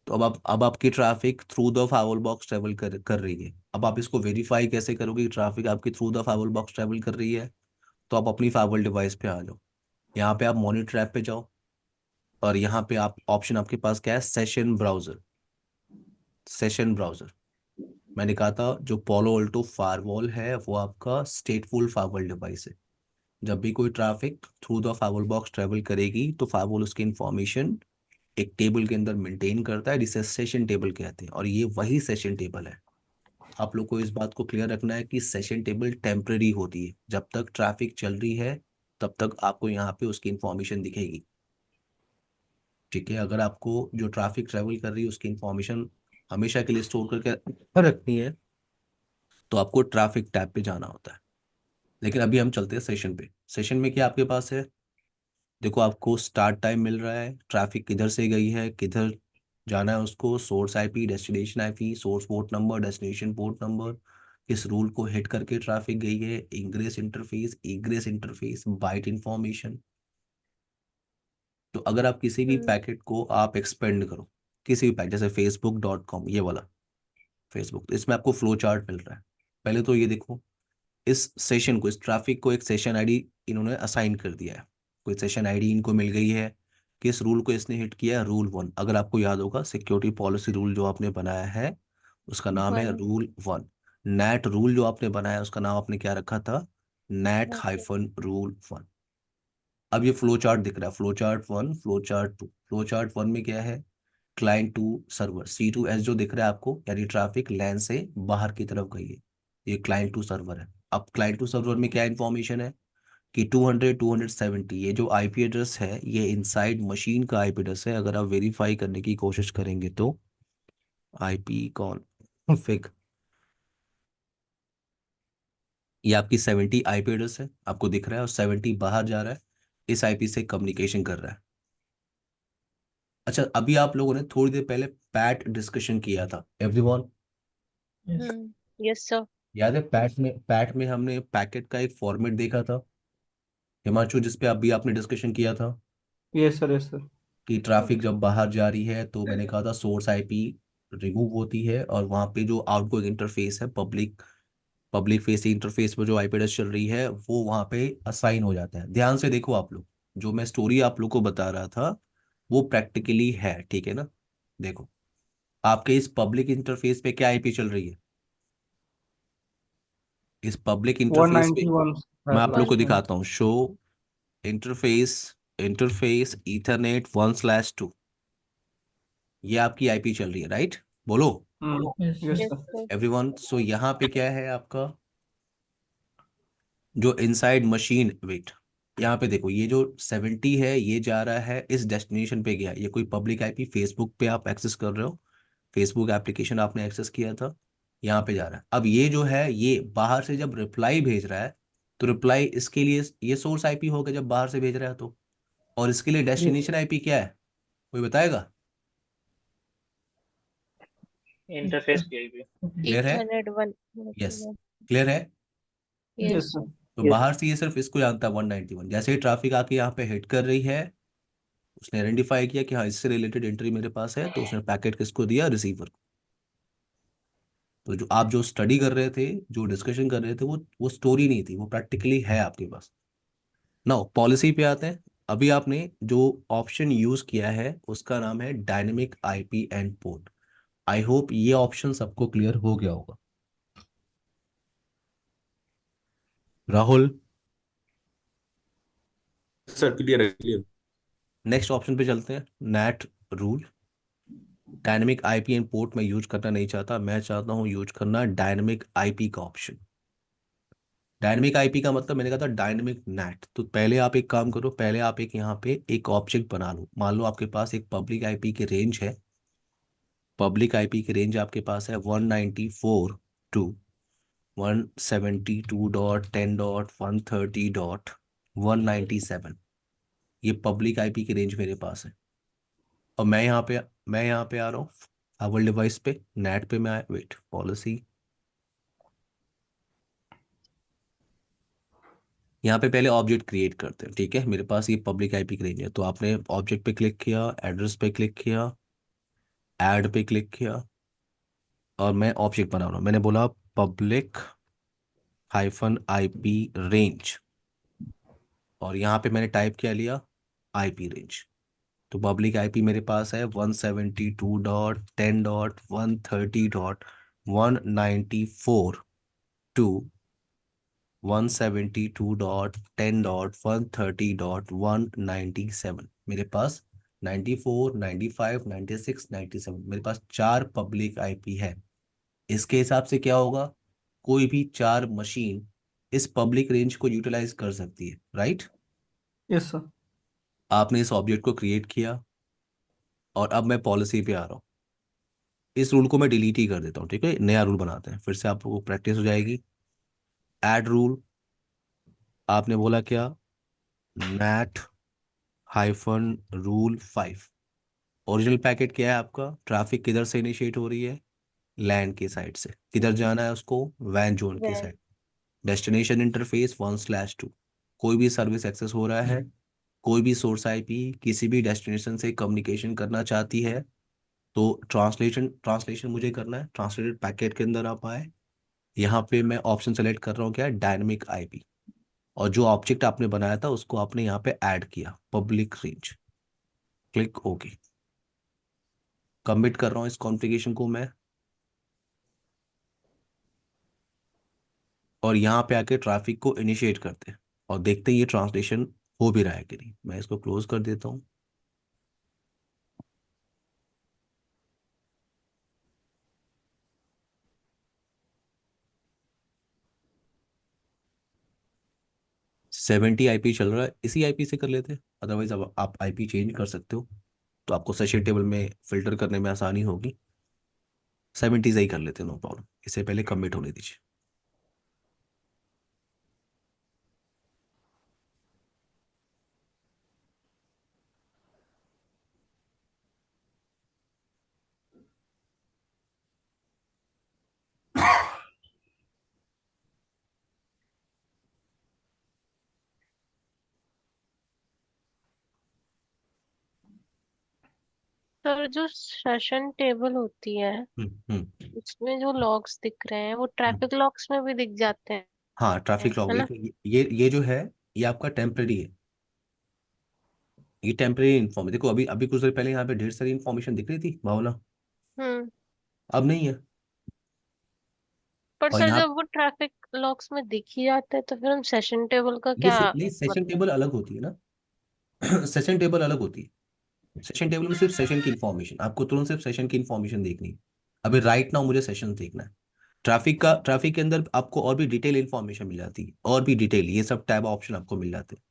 तो अब आपकी traffic through the firewall box travel कर रही है। अब आप इसको वेरीफाई कैसे करोगे कि ट्रैफिक आपकी through the firewall box travel कर रही है? तो आप अपनी फाइवल डिवाइस पे आ जाओ। यहाँ पे आप मॉनिटर ऐप पे जाओ और यहाँ पे आप ऑप्शन आपके पास क्या है? Session browser. सेशन ब्राउजर मैंने कहा था जो पोलो अल्टो फायरवॉल है वो आपका स्टेटफुल फाइवल डिवाइस है। जब भी कोई traffic through the firewall box travel करेगी तो फाइवल उसकी इंफॉर्मेशन एक टेबल के अंदर मेंटेन करता है जिसे सेशन टेबल कहते हैं, और ये वही सेशन टेबल है। आप लोग को इस बात को क्लियर रखना है कि सेशन टेबल टेम्पररी होती है। जब तक ट्रैफिक चल रही है तब तक आपको यहाँ पे उसकी इंफॉर्मेशन दिखेगी। ठीक है, अगर आपको जो ट्रैफिक ट्रेवल कर रही है उसकी इंफॉर्मेशन हमेशा के लिए स्टोर करके रखनी है तो आपको ट्रैफिक टैब पे जाना होता है। लेकिन अभी हम चलते हैं सेशन पे। सेशन में क्या आपके पास है? देखो, आपको स्टार्ट टाइम मिल रहा है, ट्रैफिक किधर से गई है, किधर जाना है उसको, source IP, destination IP, source port number, destination port number, किस रूल को हिट करके ट्रैफिक गई है, ingress interface, egress interface, byte information. तो अगर आप किसी भी पैकेट को आप एक्सपेंड करो, किसी भी पैकेट जैसे facebook.com, ये वाला फेसबुक, तो इसमें आपको फ्लो चार्ट मिल रहा है। पहले तो ये देखो, इस सेशन को, इस ट्रैफिक को एक सेशन आईडी इन्होंने असाइन कर दिया है। कोई सेशन आईडी इनको मिल गई है। किस रूल को इसने हिट किया है? रूल 1। अगर आपको याद होगा सिक्योरिटी पॉलिसी रूल जो आपने बनाया है उसका नाम है वन। रूल 1। नेट रूल जो आपने बनाया उसका नाम आपने क्या रखा था? Net okay. Hyphen rule 1। अब ये फ्लो चार्ट दिख रहा है, flow chart 1, flow chart 2। Flow chart 1 में क्या है? क्लाइंट टू सर्वर, C2S जो दिख रहा है आपको, यानी ट्रैफिक लैन से बाहर की तरफ गई है, ये क्लाइंट टू सर्वर है। अब क्लाइंट टू सर्वर में क्या इन्फॉर्मेशन है कि 200 270 ये जो आईपी एड्रेस है ये इनसाइड मशीन का आईपी एड्रेस है। अगर आप वेरीफाई करने की कोशिश करेंगे तो आईपी कॉन्फ़िग, ये आपकी 70 आईपी एड्रेस है, आपको दिख रहा है, और 70 बाहर जा रहा है, इस आईपी से कम्युनिकेशन कर रहा है। अच्छा, अभी आप लोगों ने थोड़ी देर पहले पैट डिस्कशन किया था, एवरीवन यस सर। याद है? पैट में हमने पैकेट का एक फॉर्मेट देखा था, हिमांशु, जिसपे अभी आपने डिस्कशन किया था यस सर। Yes sir. कि ट्रैफिक जब बाहर जा रही है तो मैंने कहा था सोर्स आईपी रिमूव होती है और वहाँ पे जो आउटगोइंग इंटरफेस है, पब्लिक पब्लिक फेसिंग इंटरफेस पर जो आईपी एड्रेस चल रही है वो वहाँ पे असाइन हो जाता है। ध्यान से देखो आप लोग, जो मैं स्टोरी आप लोग को बता रहा था वो प्रैक्टिकली है, ठीक है ना? देखो, आपके इस पब्लिक इंटरफेस पे क्या आईपी चल रही है? इस पब्लिक इंटरफेस पे 191 मैं है आप लोग वन। को लास्ट में। दिखाता हूँ। शो इंटरफेस, इंटरफेस ईथरनेट 1/2, ये आपकी आईपी चल रही है, राइट? बोलो yes yes sir. Sir. Everyone. So यहाँ पे क्या है आपका जो इनसाइड मशीन, वेट, यहाँ पे देखो, ये जो 70 है ये जा रहा है इस डेस्टिनेशन पे गया। ये कोई पब्लिक आईपी फेसबुक पे आप एक्सेस कर रहे हो, फेसबुक एप्लीकेशन आपने एक्सेस किया था, यहाँ पे जा रहा है। अब ये जो है ये बाहर से जब रिप्लाई भेज रहा है तो रिप्लाई इसके लिए ये सोर्स आईपी होगा जब बाहर से भेज रहा है तो, और इसके लिए यस डेस्टिनेशन आईपी क्या है? कोई बताएगा? इंटरफेस की आईपी। क्लियर है? 801। यस, क्लियर है? Yes yes sir. सर। तो यस। बाहर से ये सिर्फ इसको जानता है 191। जैसे ही ट्रैफिक आके यहाँ पे हिट कर रही है उसने आइडेंटिफाई किया कि हाँ इससे रिलेटेड एंट्री मेरे पास है, तो उसने पैकेट किसको दिया? रिसीवर को। तो जो आप जो स्टडी कर रहे थे, जो डिस्कशन कर रहे थे, वो स्टोरी नहीं थी, वो प्रैक्टिकली है आपके पास। नाउ पॉलिसी पे आते हैं। अभी आपने जो ऑप्शन यूज किया है उसका नाम है dynamic IP and port. I hope ये ऑप्शन सबको क्लियर हो गया होगा। राहुल, सर क्लियर है, क्लियर। नेक्स्ट ऑप्शन पे चलते हैं, net rule. Dynamic IP and port मैं यूज करना नहीं चाहता, मैं चाहता हूँ यूज करना डायनेमिक आईपी का ऑप्शन। डायनेमिक आईपी का मतलब मैंने कहा था डायनेमिक नेट। तो पहले आप एक काम करो, पहले आप एक यहाँ पे एक ऑब्जेक्ट बना लो। मान लो आपके पास एक पब्लिक आईपी की रेंज है, पब्लिक आईपी की रेंज आपके पास है 194 टू 172.10.130.197। ये पब्लिक आईपी की रेंज मेरे पास है, और मैं यहाँ पे आ रहा हूँ अवर डिवाइस पे, नेट पे मैं आया, वेट पॉलिसी, यहाँ पे पहले ऑब्जेक्ट क्रिएट करते हैं। ठीक है, मेरे पास ये पब्लिक आईपी की रेंज है, तो आपने ऑब्जेक्ट पे क्लिक किया, एड्रेस पे क्लिक किया, ऐड पे क्लिक किया, और मैं ऑब्जेक्ट बना रहा हूँ। मैंने बोला पब्लिक हाइफन आईपी रेंज, और यहाँ पे मैंने टाइप किया लिया आईपी रेंज। तो पब्लिक आईपी मेरे पास है 172.10.130.194 टू 172.10.130.197। मेरे पास 94, 95, 96, 97, मेरे पास 4 पब्लिक आईपी है। इसके हिसाब से क्या होगा, कोई भी 4 मशीन इस पब्लिक रेंज को यूटिलाइज कर सकती है, राइट। Yes sir. आपने इस ऑब्जेक्ट को क्रिएट किया, और अब मैं पॉलिसी पे आ रहा हूँ। इस रूल को मैं डिलीट ही कर देता हूँ, ठीक है, नया रूल बनाते हैं, फिर से आप लोगों को प्रैक्टिस हो जाएगी। ऐड रूल, आपने बोला क्या, NAT hyphen rule 5। Original packet क्या है आपका, ट्रैफिक किधर से इनिशिएट हो रही है, लैंड के साइड से, किधर जाना है उसको, वैन जोन के वैन। साइड। डेस्टिनेशन इंटरफेस 1/2, कोई भी सर्विस एक्सेस हो रहा है, कोई भी सोर्स आईपी किसी भी डेस्टिनेशन से कम्युनिकेशन करना चाहती है, तो ट्रांसलेशन ट्रांसलेशन मुझे करना है, ट्रांसलेटेड पैकेट के अंदर आप आए। यहाँ पे मैं ऑप्शन सेलेक्ट कर रहा हूँ, क्या है, डायनेमिक आईपी, और जो ऑब्जेक्ट आपने बनाया था उसको आपने यहाँ पे ऐड किया, public range, click okay. Commit कर रहा हूँ इस कॉन्फ़िगरेशन को मैं, और यहाँ पे आके ट्रैफिक को इनिशिएट करते हैं, और देखते हैं ये ट्रांसलेशन हो भी रहा है कि नहीं। मैं इसको क्लोज कर देता हूँ। सेवेंटी आईपी चल रहा है, इसी आईपी से कर लेते हैं, अदरवाइज अब आप आईपी चेंज कर सकते हो, तो आपको सेशन टेबल में फिल्टर करने में आसानी होगी। 70 से ही कर लेते हैं, नो प्रॉब्लम, इससे पहले कमिट होने दीजिए। सर जो सेशन टेबल होती है हम्म। उसमें जो लॉग्स दिख रहे हैं वो हम्म। ट्रैफिक लॉग्स में भी दिख जाते हैं, हाँ, ट्रैफिक लॉग है ना? देखो, ये जो है, ये आपका टेम्परेरी है, ये टेम्परेरी इन्फॉर्म, देखो अभी अभी कुछ देर पहले यहाँ पे ढेर सारी इन्फॉर्मेशन दिख रही थी भावना, हम्म। अब नहीं है। पर और सर यहाँ जब वो ट्रैफिक लॉग्स में दिख ही जाता है तो फिर हम सेशन टेबल का क्या नहीं, सेशन टेबल अलग होती है ना। सेशन टेबल अलग होती है। सेशन टेबल में सिर्फ सेशन की इन्फॉर्मेशन, आपको तुरंत सिर्फ सेशन की इन्फॉर्मेशन देखनी है। अभी राइट नाउ मुझे सेशन देखना है। ट्रैफिक के अंदर आपको और भी डिटेल इन्फॉर्मेशन मिल जाती है, और भी डिटेल, ये सब टैब ऑप्शन आपको मिल जाते हैं,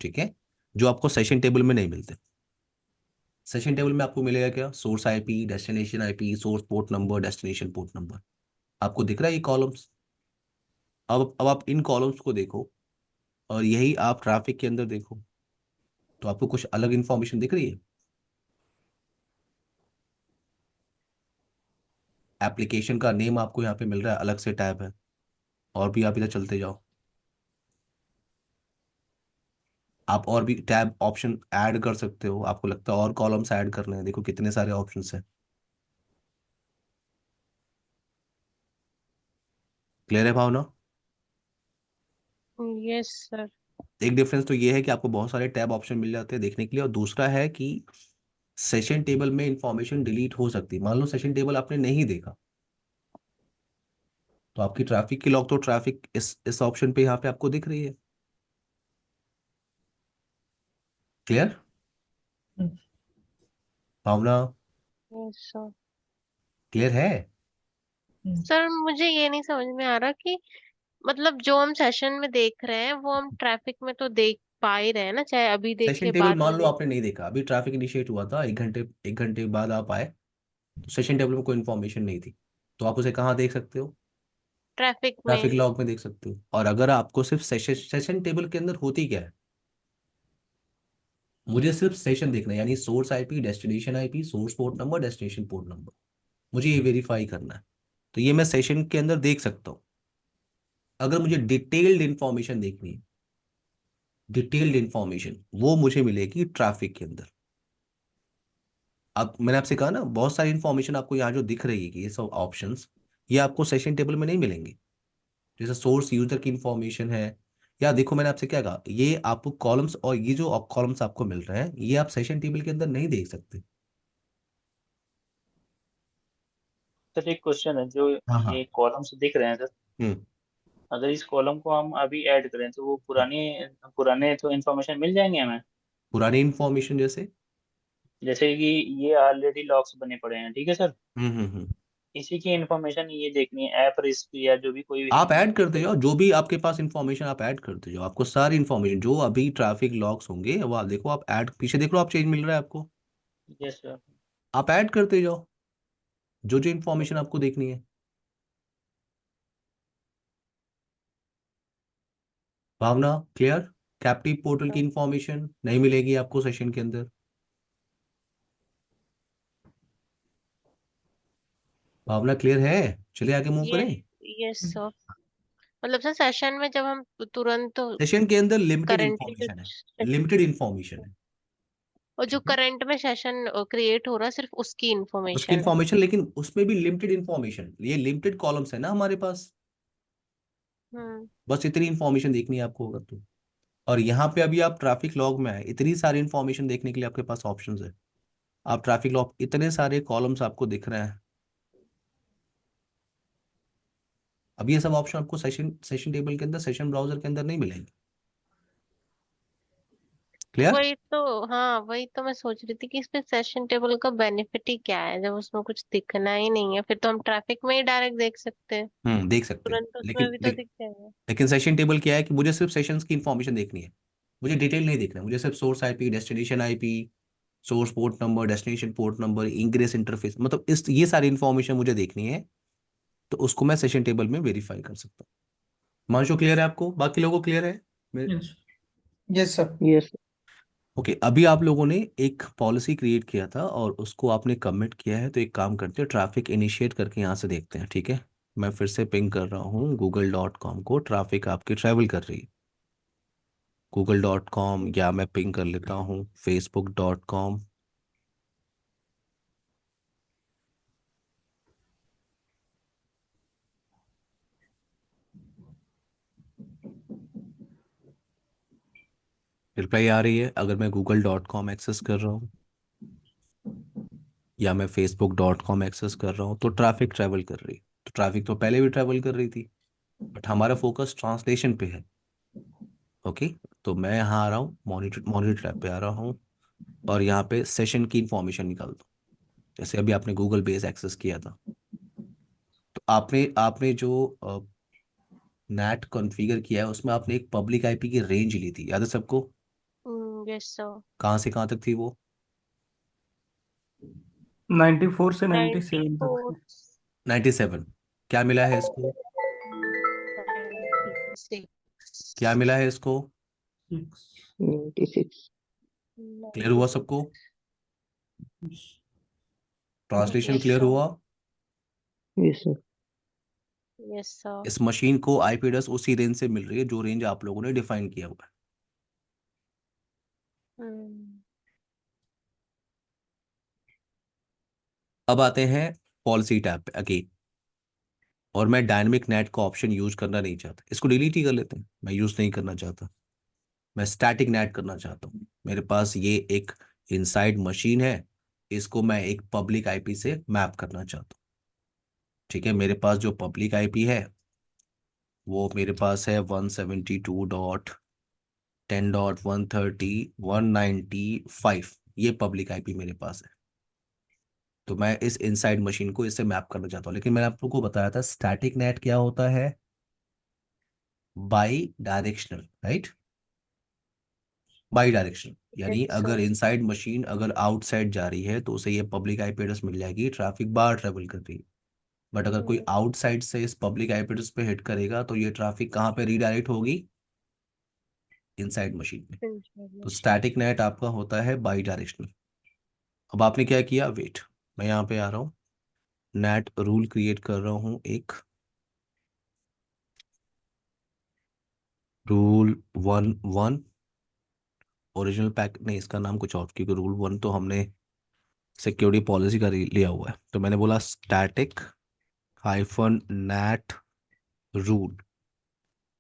ठीक है, जो आपको सेशन टेबल में नहीं मिलते। सेशन टेबल में आपको मिलेगा क्या, source IP, destination IP, source port number, destination port number, आपको दिख रहा है ये कॉलम्स। अब आप इन कॉलम्स को देखो, और यही आप ट्रैफिक के अंदर देखो, तो आपको कुछ अलग इन्फॉर्मेशन दिख रही है। एप्लीकेशन का नेम आपको यहाँ पे मिल रहा है, अलग से टैब है, और भी आप इधर चलते जाओ, आप और भी टैब ऑप्शन ऐड कर सकते हो, आपको लगता है और कॉलम्स ऐड करने हैं, देखो कितने सारे ऑप्शंस हैं। क्लियर है भावना। Yes sir. एक डिफरेंस तो ये है कि आपको बहुत सारे टैब ऑप्शन मिल जाते हैं देखने के लिए, और दूसरा है कि सेशन टेबल में इंफॉर्मेशन डिलीट हो सकती है। मान लो सेशन टेबल आपने नहीं देखा, तो आपकी ट्रैफिक की लॉग तो ट्रैफिक इस ऑप्शन पे यहाँ पे आपको दिख रही है। क्लियर भावना, यस सर। क्लियर है। सर मुझे ये नहीं समझ में आ रहा कि मतलब जो हम सेशन में देख रहे हैं वो हम ट्रैफिक में तो देख पा ही रहे हैं ना, चाहे अभी सेशन देखे टेबल बाद मान में लो आपने देखे। नहीं देखा, अभी ट्रैफिक इनिशिएट हुआ था, एक घंटे बाद आप आए, तो सेशन टेबल में कोई इन्फॉर्मेशन नहीं थी, तो आप उसे कहाँ देख सकते हो, ट्रैफिक ट्रैफिक में। लॉग में देख सकते हो। और अगर आपको सिर्फ सेशन टेबल के अंदर होती क्या है, मुझे सिर्फ सेशन देखना है, यानी source IP, destination IP, source port number, destination port number, मुझे ये वेरीफाई करना है। तो ये मैं सेशन के अंदर देख सकता हूँ। अगर मुझे डिटेल्ड इंफॉर्मेशन देखनी है, डिटेल्ड इंफॉर्मेशन, वो मुझे मिलेगी ट्रैफिक के अंदर। अब मैंने आपसे कहा ना, बहुत सारी इंफॉर्मेशन आपको यहाँ जो दिख रही है कि ये सब ऑप्शंस, ये आपको सेशन टेबल में नहीं मिलेंगे। जैसे सोर्स यूजर की इंफॉर्मेशन है, या देखो मैंने आपसे क्या कहा, ये आपको कॉलम्स, और ये जो कॉलम्स आपको मिल रहे हैं ये आप सेशन टेबल के अंदर नहीं देख सकते। सर एक क्वेश्चन है, जो हाँ हाँ। ये कॉलम्स दिख रहे हैं सर, हम्म। अगर इस कॉलम को हम अभी ऐड करें तो वो पुरानी पुराने तो इन्फॉर्मेशन मिल जाएंगे हमें? पुरानी इंफॉर्मेशन जैसे? जैसे कि ये ऑलरेडी लॉक्स बने पड़े हैं, ठीक है सर, हम्म। इसी की इन्फॉर्मेशन ये देखनी है, ऐप रिस्क या जो भी कोई भी आप ऐड है करते तो। जाओ, जो भी आपके पास इंफॉर्मेशन आप ऐड करते जाओ, आपको सारी इंफॉर्मेशन जो अभी ट्रैफिक लॉग्स होंगे वो आप देखो, आप ऐड पीछे देख लो, आप चेंज मिल रहा है आपको, यस सर। आप ऐड करते जाओ जो जो इंफॉर्मेशन आपको देखनी है। भावना, क्लियर? कैप्टिव पोर्टल की इंफॉर्मेशन नहीं मिलेगी आपको सेशन के अंदर। भावना क्लियर है? चलिए आगे मूव ये करें। ये सब मतलब सर सेशन में जब हम तुरंत सेशन के अंदर लिमिटेड करंटली इंफॉर्मेशन है, जो लिमिटेड इंफॉर्मेशन है। और जो ठीक है, करंट में सेशन क्रिएट हो रहा है सिर्फ उसकी उसकी इंफॉर्मेशन है। इंफॉर्मेशन, लेकिन उसमें भी लिमिटेड इंफॉर्मेशन, ये लिमिटेड कॉलम्स है ना हमारे पास, हम्म। बस इतनी इंफॉर्मेशन देखनी है आपको होगा तो। और यहाँ पे अभी आप ट्रैफिक लॉग में आए, इतनी सारी इंफॉर्मेशन देखने के लिए आपके पास ऑप्शंस है। आप ट्रैफिक लॉग, इतने सारे कॉलम्स आपको दिख रहे हैं, अब ये सब ऑप्शन आपको सेशन सेशन टेबल के अंदर, सेशन ब्राउजर के अंदर नहीं मिलेंगे। क्लियर? वही तो, हाँ वही तो मैं सोच रही थी कि इसमें सेशन टेबल का बेनिफिट ही क्या है जब उसमें कुछ दिखना ही नहीं है, फिर तो हम ट्रैफिक में ही डायरेक्ट देख सकते हैं। देख सकते हैं, तुरंत उसमें लेकिन भी तो दिख जाएगा। लेकिन सेशन टेबल क्या है कि मुझे सिर्फ सेशंस की इंफॉर्मेशन देखनी है, मुझे डिटेल नहीं देखना है, मुझे सिर्फ source IP, destination IP, source port number, destination port number, ingress interface, मतलब इस ये सारी इंफॉर्मेशन मुझे देखनी है। तो उसको मैं सेशन टेबल में वेरीफाई कर सकता हूँ। मांशो क्लियर है आपको? बाकी लोगों को क्लियर है? Yes yes sir. Yes. Okay, अभी आप लोगों ने एक पॉलिसी क्रिएट किया था और उसको आपने कमिट किया है, तो एक काम करते हैं, ट्रैफिक इनिशिएट करके यहाँ से देखते हैं, ठीक है? मैं फिर से पिंग कर रहा हूँ google.com को, ट्रैफिक आपकी ट्रैवल कर रही है google.com, या मैं पिंग कर लेता हूँ facebook.com। रिप्लाई आ रही है अगर मैं google.com एक्सेस कर रहा हूँ या मैं facebook.com एक्सेस कर रहा हूँ, तो ट्रैफिक ट्रैवल कर रही है। तो ट्रैफिक तो पहले भी ट्रैवल कर रही थी, बट हमारा फोकस ट्रांसलेशन पे है। ओके, तो मैं यहाँ आ रहा हूँ, मॉनिटर मॉनिटर टैब पे आ रहा हूँ, और यहाँ पे सेशन की इंफॉर्मेशन निकाल दो। जैसे अभी आपने गूगल बेस एक्सेस किया था, तो आपने आपने जो नेट कॉन्फ़िगर किया है उसमें आपने एक पब्लिक आईपी की रेंज ली थी, याद है सबको? Yes sir. कहाँ से कहाँ तक थी वो? 94 से 97 तक 94, है। 97। क्या मिला है इसको? 96, क्या मिला है इसको? 96। क्लियर हुआ सबको? Translation yes clear sir. हुआ? Yes sir. Yes sir. इस मशीन को आईपी एड्रेस उसी रेंज से मिल रही है जो रेंज आप लोगों ने डिफाइन किया हुआ है। हम्म। अब आते हैं पॉलिसी टैब पे अगेन, और मैं डायनेमिक नेट का ऑप्शन यूज करना नहीं चाहता, इसको डिलीट ही कर लेते हैं, मैं यूज नहीं करना चाहता। मैं स्टैटिक नेट करना चाहता हूँ। मेरे पास ये एक इनसाइड मशीन है, इसको मैं एक पब्लिक आईपी से मैप करना चाहता हूँ। ठीक है, मेरे पास जो पब्लिक आईपी है वो मेरे पास है 172.10.130.195, ये पब्लिक आईपी मेरे पास है। तो मैं इस इनसाइड मशीन को इससे मैप करना चाहता हूँ, लेकिन मैंने आप लोगों को बताया था स्टैटिक नेट क्या होता है, by directional, right? By directional, yes यानी अगर सर। इनसाइड मशीन अगर आउटसाइड जा रही है तो उसे ये पब्लिक आईपी एड्रेस मिल जाएगी, ट्रैफिक बाहर ट्रेवल कर रही है। बट अगर कोई आउटसाइड से इस पब्लिक आईपी एड्रेस पे हिट करेगा तो ये ट्रैफिक कहाँ पे रीडायरेक्ट होगी? इनसाइड मशीन में। inside तो machine. स्टैटिक नेट आपका होता है बाई डायरेक्शनल। अब आपने क्या किया, वेट, मैं यहाँ पे आ रहा हूँ, नेट रूल क्रिएट कर रहा हूँ, एक रूल 1 ओरिजिनल पैक नहीं, इसका नाम कुछ और, क्योंकि रूल 1 तो हमने सिक्योरिटी पॉलिसी का लिया हुआ है। तो मैंने बोला static hyphen net rule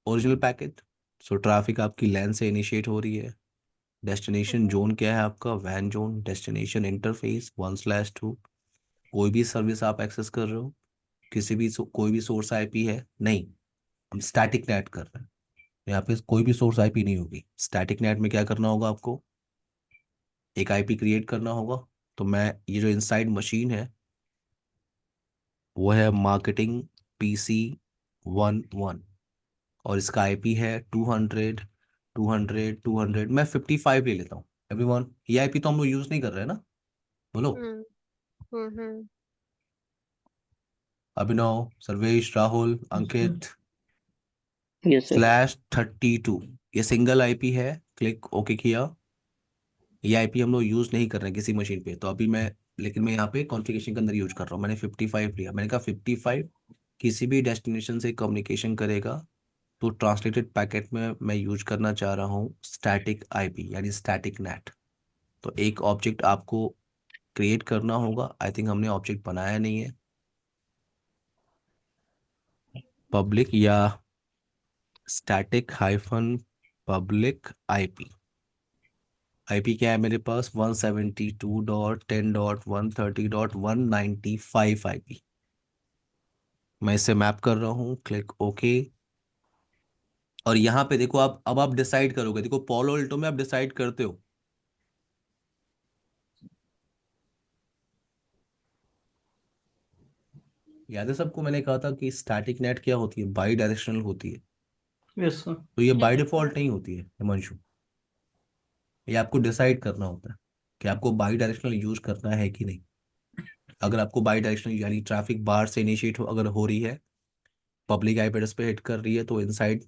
original package. So traffic आपकी लैन से इनिशिएट हो रही है। डेस्टिनेशन जोन क्या है आपका, वैन जोन। Destination interface 1/2। कोई भी सर्विस आप एक्सेस कर रहे हो, किसी भी कोई भी सोर्स आईपी है नहीं, हम स्टैटिक नेट कर रहे हैं। यहाँ पे कोई भी सोर्स आईपी नहीं होगी। स्टैटिक नेट में क्या करना होगा आपको, एक आईपी क्रिएट करना होगा। तो मैं ये जो इनसाइड मशीन है वो है मार्केटिंग PC11 और इसका आईपी है 200 200 200। मैं 55 ले लेता हूँ एवरीवन। ये आईपी तो हम लोग यूज नहीं कर रहे हैं ना, बोलो। हम्म हम्म अभिनव, सर्वेश, राहुल, अंकित यस सर। /32 ये सिंगल आईपी है। क्लिक ओके किया। ये आईपी हम लोग यूज नहीं कर रहे हैं किसी मशीन पे, तो अभी मैं, लेकिन मैं यहाँ पे कॉन्फ़िगरेशन के अंदर यूज कर रहा हूँ। मैंने 55 लिया, मैंने कहा 55 किसी भी डेस्टिनेशन से कम्युनिकेशन करेगा तो ट्रांसलेटेड पैकेट में मैं यूज करना चाह रहा हूँ स्टैटिक आईपी यानी स्टैटिक नेट। तो एक ऑब्जेक्ट आपको क्रिएट करना होगा। आई थिंक हमने ऑब्जेक्ट बनाया नहीं है। पब्लिक या static hyphen public IP. IP क्या है मेरे पास, 172.10.130.195 आईपी। मैं इसे मैप कर रहा हूँ, क्लिक ओके। और यहाँ पे देखो आप, अब आप डिसाइड करोगे। देखो पोलो अल्टो में आप डिसाइड करते हो, याद है सबको, मैंने कहा था कि स्टैटिक नेट क्या होती है, बाई डायरेक्शनल होती है। Yes sir. तो ये बाय Yes. डिफॉल्ट नहीं होती है हिमांशु, ये आपको डिसाइड करना होता है कि आपको बाई डायरेक्शनल यूज करना है कि नहीं। अगर आपको बाई डायरेक्शनल यानी ट्रैफिक बाहर से इनिशिएट अगर हो रही है, पब्लिक आईपी एड्रेस पे हिट कर रही है, तो इनसाइड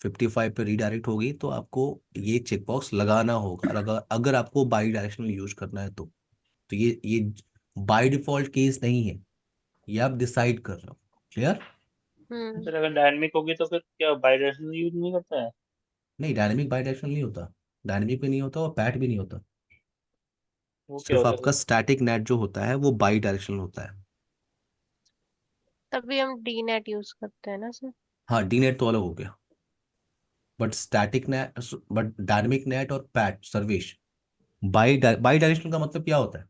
55 पे रीडायरेक्ट होगी, तो आपको ये चेक बॉक्स लगाना होगा। और अगर आपको बाई डायरेक्शनल यूज करना है तो ये बाय डिफॉल्ट केस नहीं है, ये आप डिसाइड कर रहे हो। क्लियर? सर अगर डायनेमिक होगी तो फिर क्या बाई डायरेक्शनल यूज नहीं करता है? नहीं, डायनेमिक बाई डायरेक्शनल नहीं होता, डायनेमिक भी नहीं होता और पैट भी नहीं होता। वो क्या सिर्फ होता है आपका सर? स्टैटिक नेट जो होता है वो बाई डायरेक्शनल होता है। तभी हम डी नेट यूज करते हैं ना सर। हाँ, डी नेट तो अलग हो गया, but static net, but dynamic net और पैट सर्विस बाई डायरेक्शनल का मतलब क्या होता है,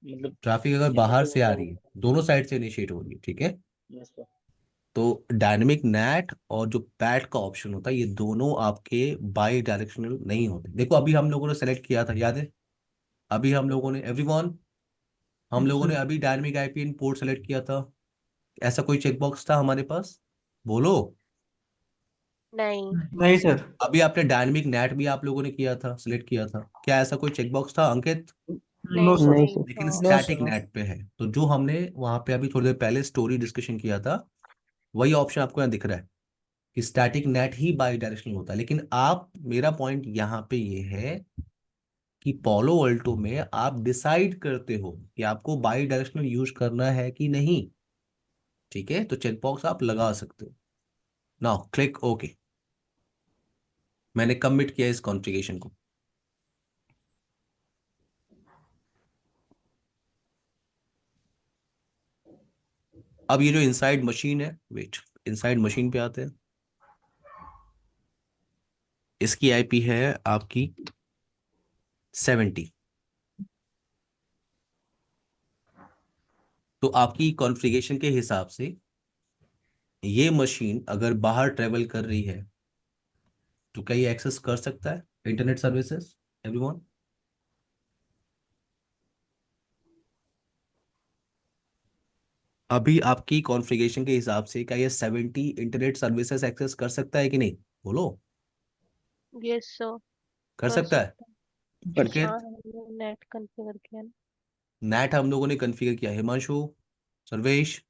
मतलब ट्रैफिक अगर इसका बाहर मतलब से आ रही है, दोनों साइड से इनिशिएट हो रही है, ठीक है। Yes sir. तो डायनेमिक नेट और जो पैट का ऑप्शन होता है, ये दोनों आपके बाई डायरेक्शनल नहीं होते। देखो अभी हम लोगों ने सेलेक्ट किया था, याद है, अभी हम लोगों ने, एवरीवन, हम लोगों ने अभी डायनेमिक आईपी पोर्ट सेलेक्ट किया था। ऐसा कोई चेकबॉक्स था हमारे पास, बोलो। नहीं। नहीं सर। अभी आपने डायनेमिक नेट भी आप लोगों ने किया था, सिलेक्ट किया था, क्या ऐसा कोई चेकबॉक्स था अंकित? नो नहीं सर। नहीं नहीं सर। लेकिन नो स्टैटिक सर। नेट पे है। तो जो हमने वहां पे अभी थोड़ी देर पहले स्टोरी डिस्कशन किया था, वही ऑप्शन आपको यहाँ दिख रहा है कि static net he by directional होता है। लेकिन आप, मेरा पॉइंट यहाँ पे ये है कि पोलो अल्टो में आप डिसाइड करते हो कि आपको बाई डायरेक्शनल यूज करना है कि नहीं, ठीक है। तो चेकबॉक्स आप लगा सकते हो। Now click okay. मैंने कमिट किया इस कॉन्फ़िगरेशन को। अब ये जो इनसाइड मशीन है, वेट, इनसाइड मशीन पे आते हैं। इसकी आईपी है आपकी 70। तो आपकी कॉन्फ़िगरेशन के हिसाब से ये मशीन अगर बाहर ट्रेवल कर रही है तो क्या ये एक्सेस कर सकता है इंटरनेट सर्विसेज, एवरीवन? अभी आपकी कॉन्फ़िगरेशन के हिसाब से क्या ये 70 इंटरनेट सर्विसेज एक्सेस कर सकता है कि नहीं, बोलो। यस सर कर कर सकता है? सकता कर है। हाँ अंकित, हमने नेट कॉन्फ़िगर किया ना। नेट हम लोगों ने कॉन्फ़िगर किया। हिमांशु, सर्वेश,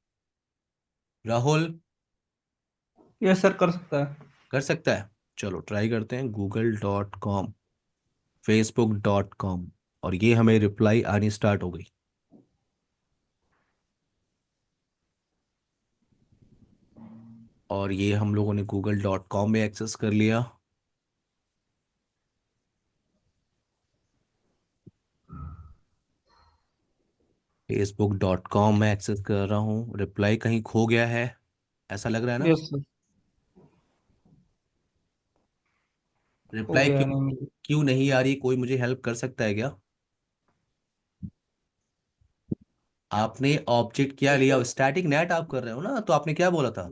राहुल, यस सर कर सकता है। कर सकता है। चलो ट्राई करते हैं google.com, facebook.com, और ये हमें रिप्लाई आनी स्टार्ट हो गई। और ये हम लोगों ने google.com में एक्सेस कर लिया। facebook.com में एक्सेस कर रहा हूँ, रिप्लाई कहीं खो गया है ऐसा लग रहा है ना? यस सर, हो रिप्लाई गया क्यों नहीं मिली। क्यों नहीं आ रही? कोई मुझे हेल्प कर सकता है क्या? आपने ऑब्जेक्ट क्या लिया? स्टैटिक नेट आप कर रहे हो ना, तो आपने क्या बोला था?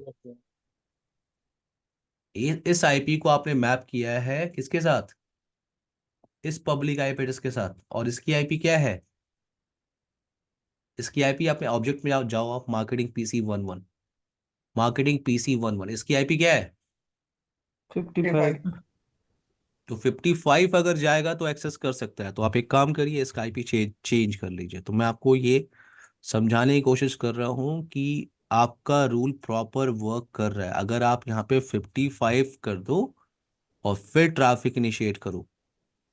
इस आईपी को आपने मैप किया है किसके साथ? इस पब्लिक आईपी एड्रेस के साथ। और इसकी आईपी क्या है? इसकी आईपी आपने ऑब्जेक्ट में जाओ आप, मार्केटिंग पीसी 11, इसकी आईपी क्या है? 55। तो 55 अगर जाएगा तो एक्सेस कर सकता है। तो आप एक काम करिए, इसका आईपी चेंज कर लीजिए। तो मैं आपको ये समझाने की कोशिश कर रहा हूँ कि आपका रूल प्रॉपर वर्क कर रहा है। अगर आप यहाँ पे 55 कर दो और फिर ट्रैफिक इनिशिएट करो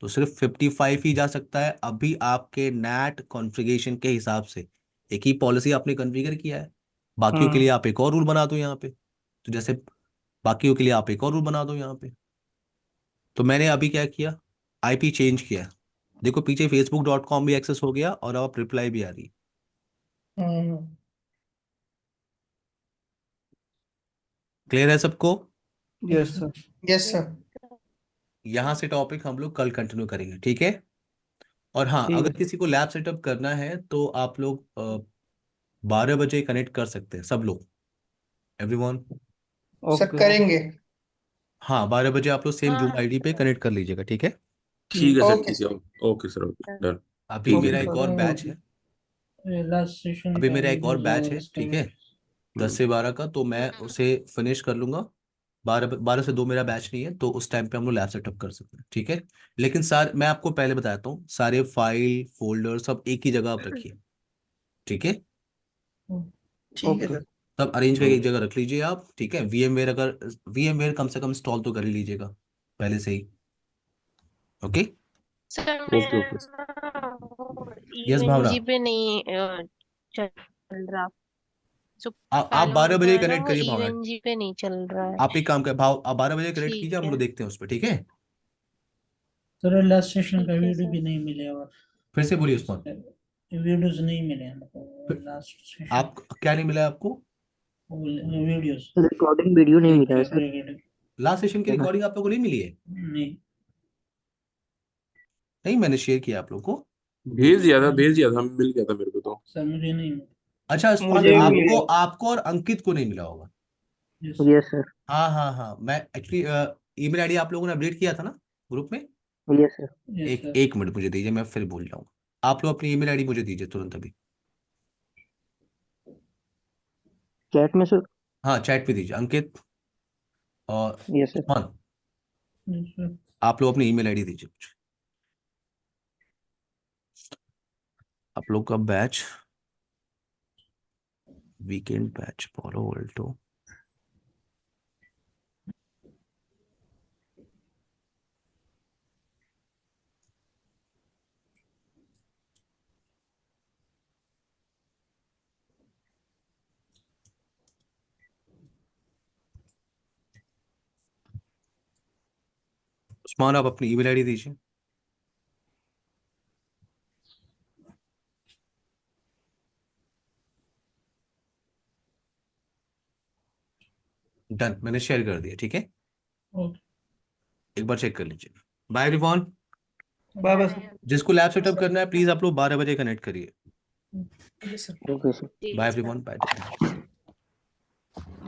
तो सिर्फ 55 ही जा सकता है। अभी आपके नेट कॉन्फ़िगरेशन के हिसाब से एक ही पॉलिसी आपने कॉन्फ़िगर किया है, बाकियों के लिए आप एक और रूल बना दो यहाँ पे। तो जैसे बाकियों के लिए आप एक और रूल बना दो यहाँ पे। तो मैंने अभी क्या किया, आईपी चेंज किया। देखो पीछे facebook.com भी एक्सेस हो गया और अब रिप्लाई भी आ रही है। क्लियर है सबको? Yes sir. Yes sir. यहाँ से टॉपिक हम लोग कल कंटिन्यू करेंगे, ठीक है? और हाँ, ठीक अगर है किसी को लैब सेटअप करना है तो आप लोग 12 बजे कनेक्ट कर सकते हैं सब लोग, एवरीवन। Sir okay. करेंगे। हाँ 12 बजे आप लोग सेम जूम हाँ आईडी पे कनेक्ट कर लीजिएगा, ठीक है? ठीक है सर, ओके ठीक है। Sir. Okay sir, okay done. अभी ठीक है, मेरा ओके एक सर। और बैच है, लास्ट सेशन अभी का मेरा एक और वीडियोस बैच और है, ठीक है? स्टैंड 10 से 12 का, तो मैं उसे फिनिश कर लूंगा। 12 से 2 मेरा बैच नहीं है, तो उस टाइम पे हम लोग लैब सेटअप कर सकते हैं, ठीक है? लेकिन मैं आपको पहले बताता हूँ, सारे फाइल फोल्डर सब एक ही जगह आप रखिए, ठीक है? ठीक है ओके। सर। सब अरेंज करके एक जगह रख लीजिए आप, ठीक है? वीएमवेयर, अगर वीएमवेयर कम से कम इंस्टॉल तो कर ही लीजिएगा पहले से ही, ओके? Sir okay, okay. मेरा यस भावना, ईवेंजी पे नहीं चल रहा। जो आप पहले 12 वाला बजे है ना, कनेक्ट वो करिए भावना। ईवेंजी पे नहीं चल रहा है। आप एक काम कर भाव, आप 12 बजे कनेक्ट कीजिए, ठीक हम है, लोग देखते हैं उस पर, ठीक है? सर लास्ट सेशन का ठीक है वीडियो सर। भी नहीं मिले और फिर से बोलिए उस्मान। वीडियोस नहीं मिले हमको फिर लास्ट सेशन आप क्या नहीं मिला है आपको? वीडियोस रिकॉर्डिंग वीडियो नहीं मिला है सर। रिकॉर्डिंग लास्ट सेशन की रिकॉर्डिंग आप लोगों को नहीं मिली है? नहीं। नहीं, मैंने शेयर किया आप लोग को। भेज दिया था, मिल गया था मेरे को तो। सर मुझे नहीं मिला। अच्छा उस्मान, मुझे भी आपको मिला। आपको और अंकित को नहीं मिला होगा। Yes yes sir. हाँ हाँ हाँ, मैं एक्चुअली ईमेल आईडी आप लोगों ने अपडेट किया था ना ग्रुप में। Yes sir. यस एक सर। एक मिनट मुझे दीजिए, मैं फिर भूल जाऊंगा। आप लोग अपनी ईमेल आईडी मुझे दीजिए तुरंत अभी। चैट में सर। हाँ चैट पे दीजिए, अंकित और yes sir. Usman, yes sir. आप लोग अपनी ईमेल आईडी दीजिए मुझे। आप लोग का batch, weekend batch follow Alto. Usman आप अपनी ईमेल आईडी दीजिए। डन, मैंने शेयर कर दिया, ठीक है? ओके एक बार चेक कर लीजिए। Bye everyone. Bye bye sir. जिसको लैब सेटअप करना है प्लीज आप लोग 12 बजे कनेक्ट करिए। सर। Okay sir. जी बाय सर। Everyone, bye.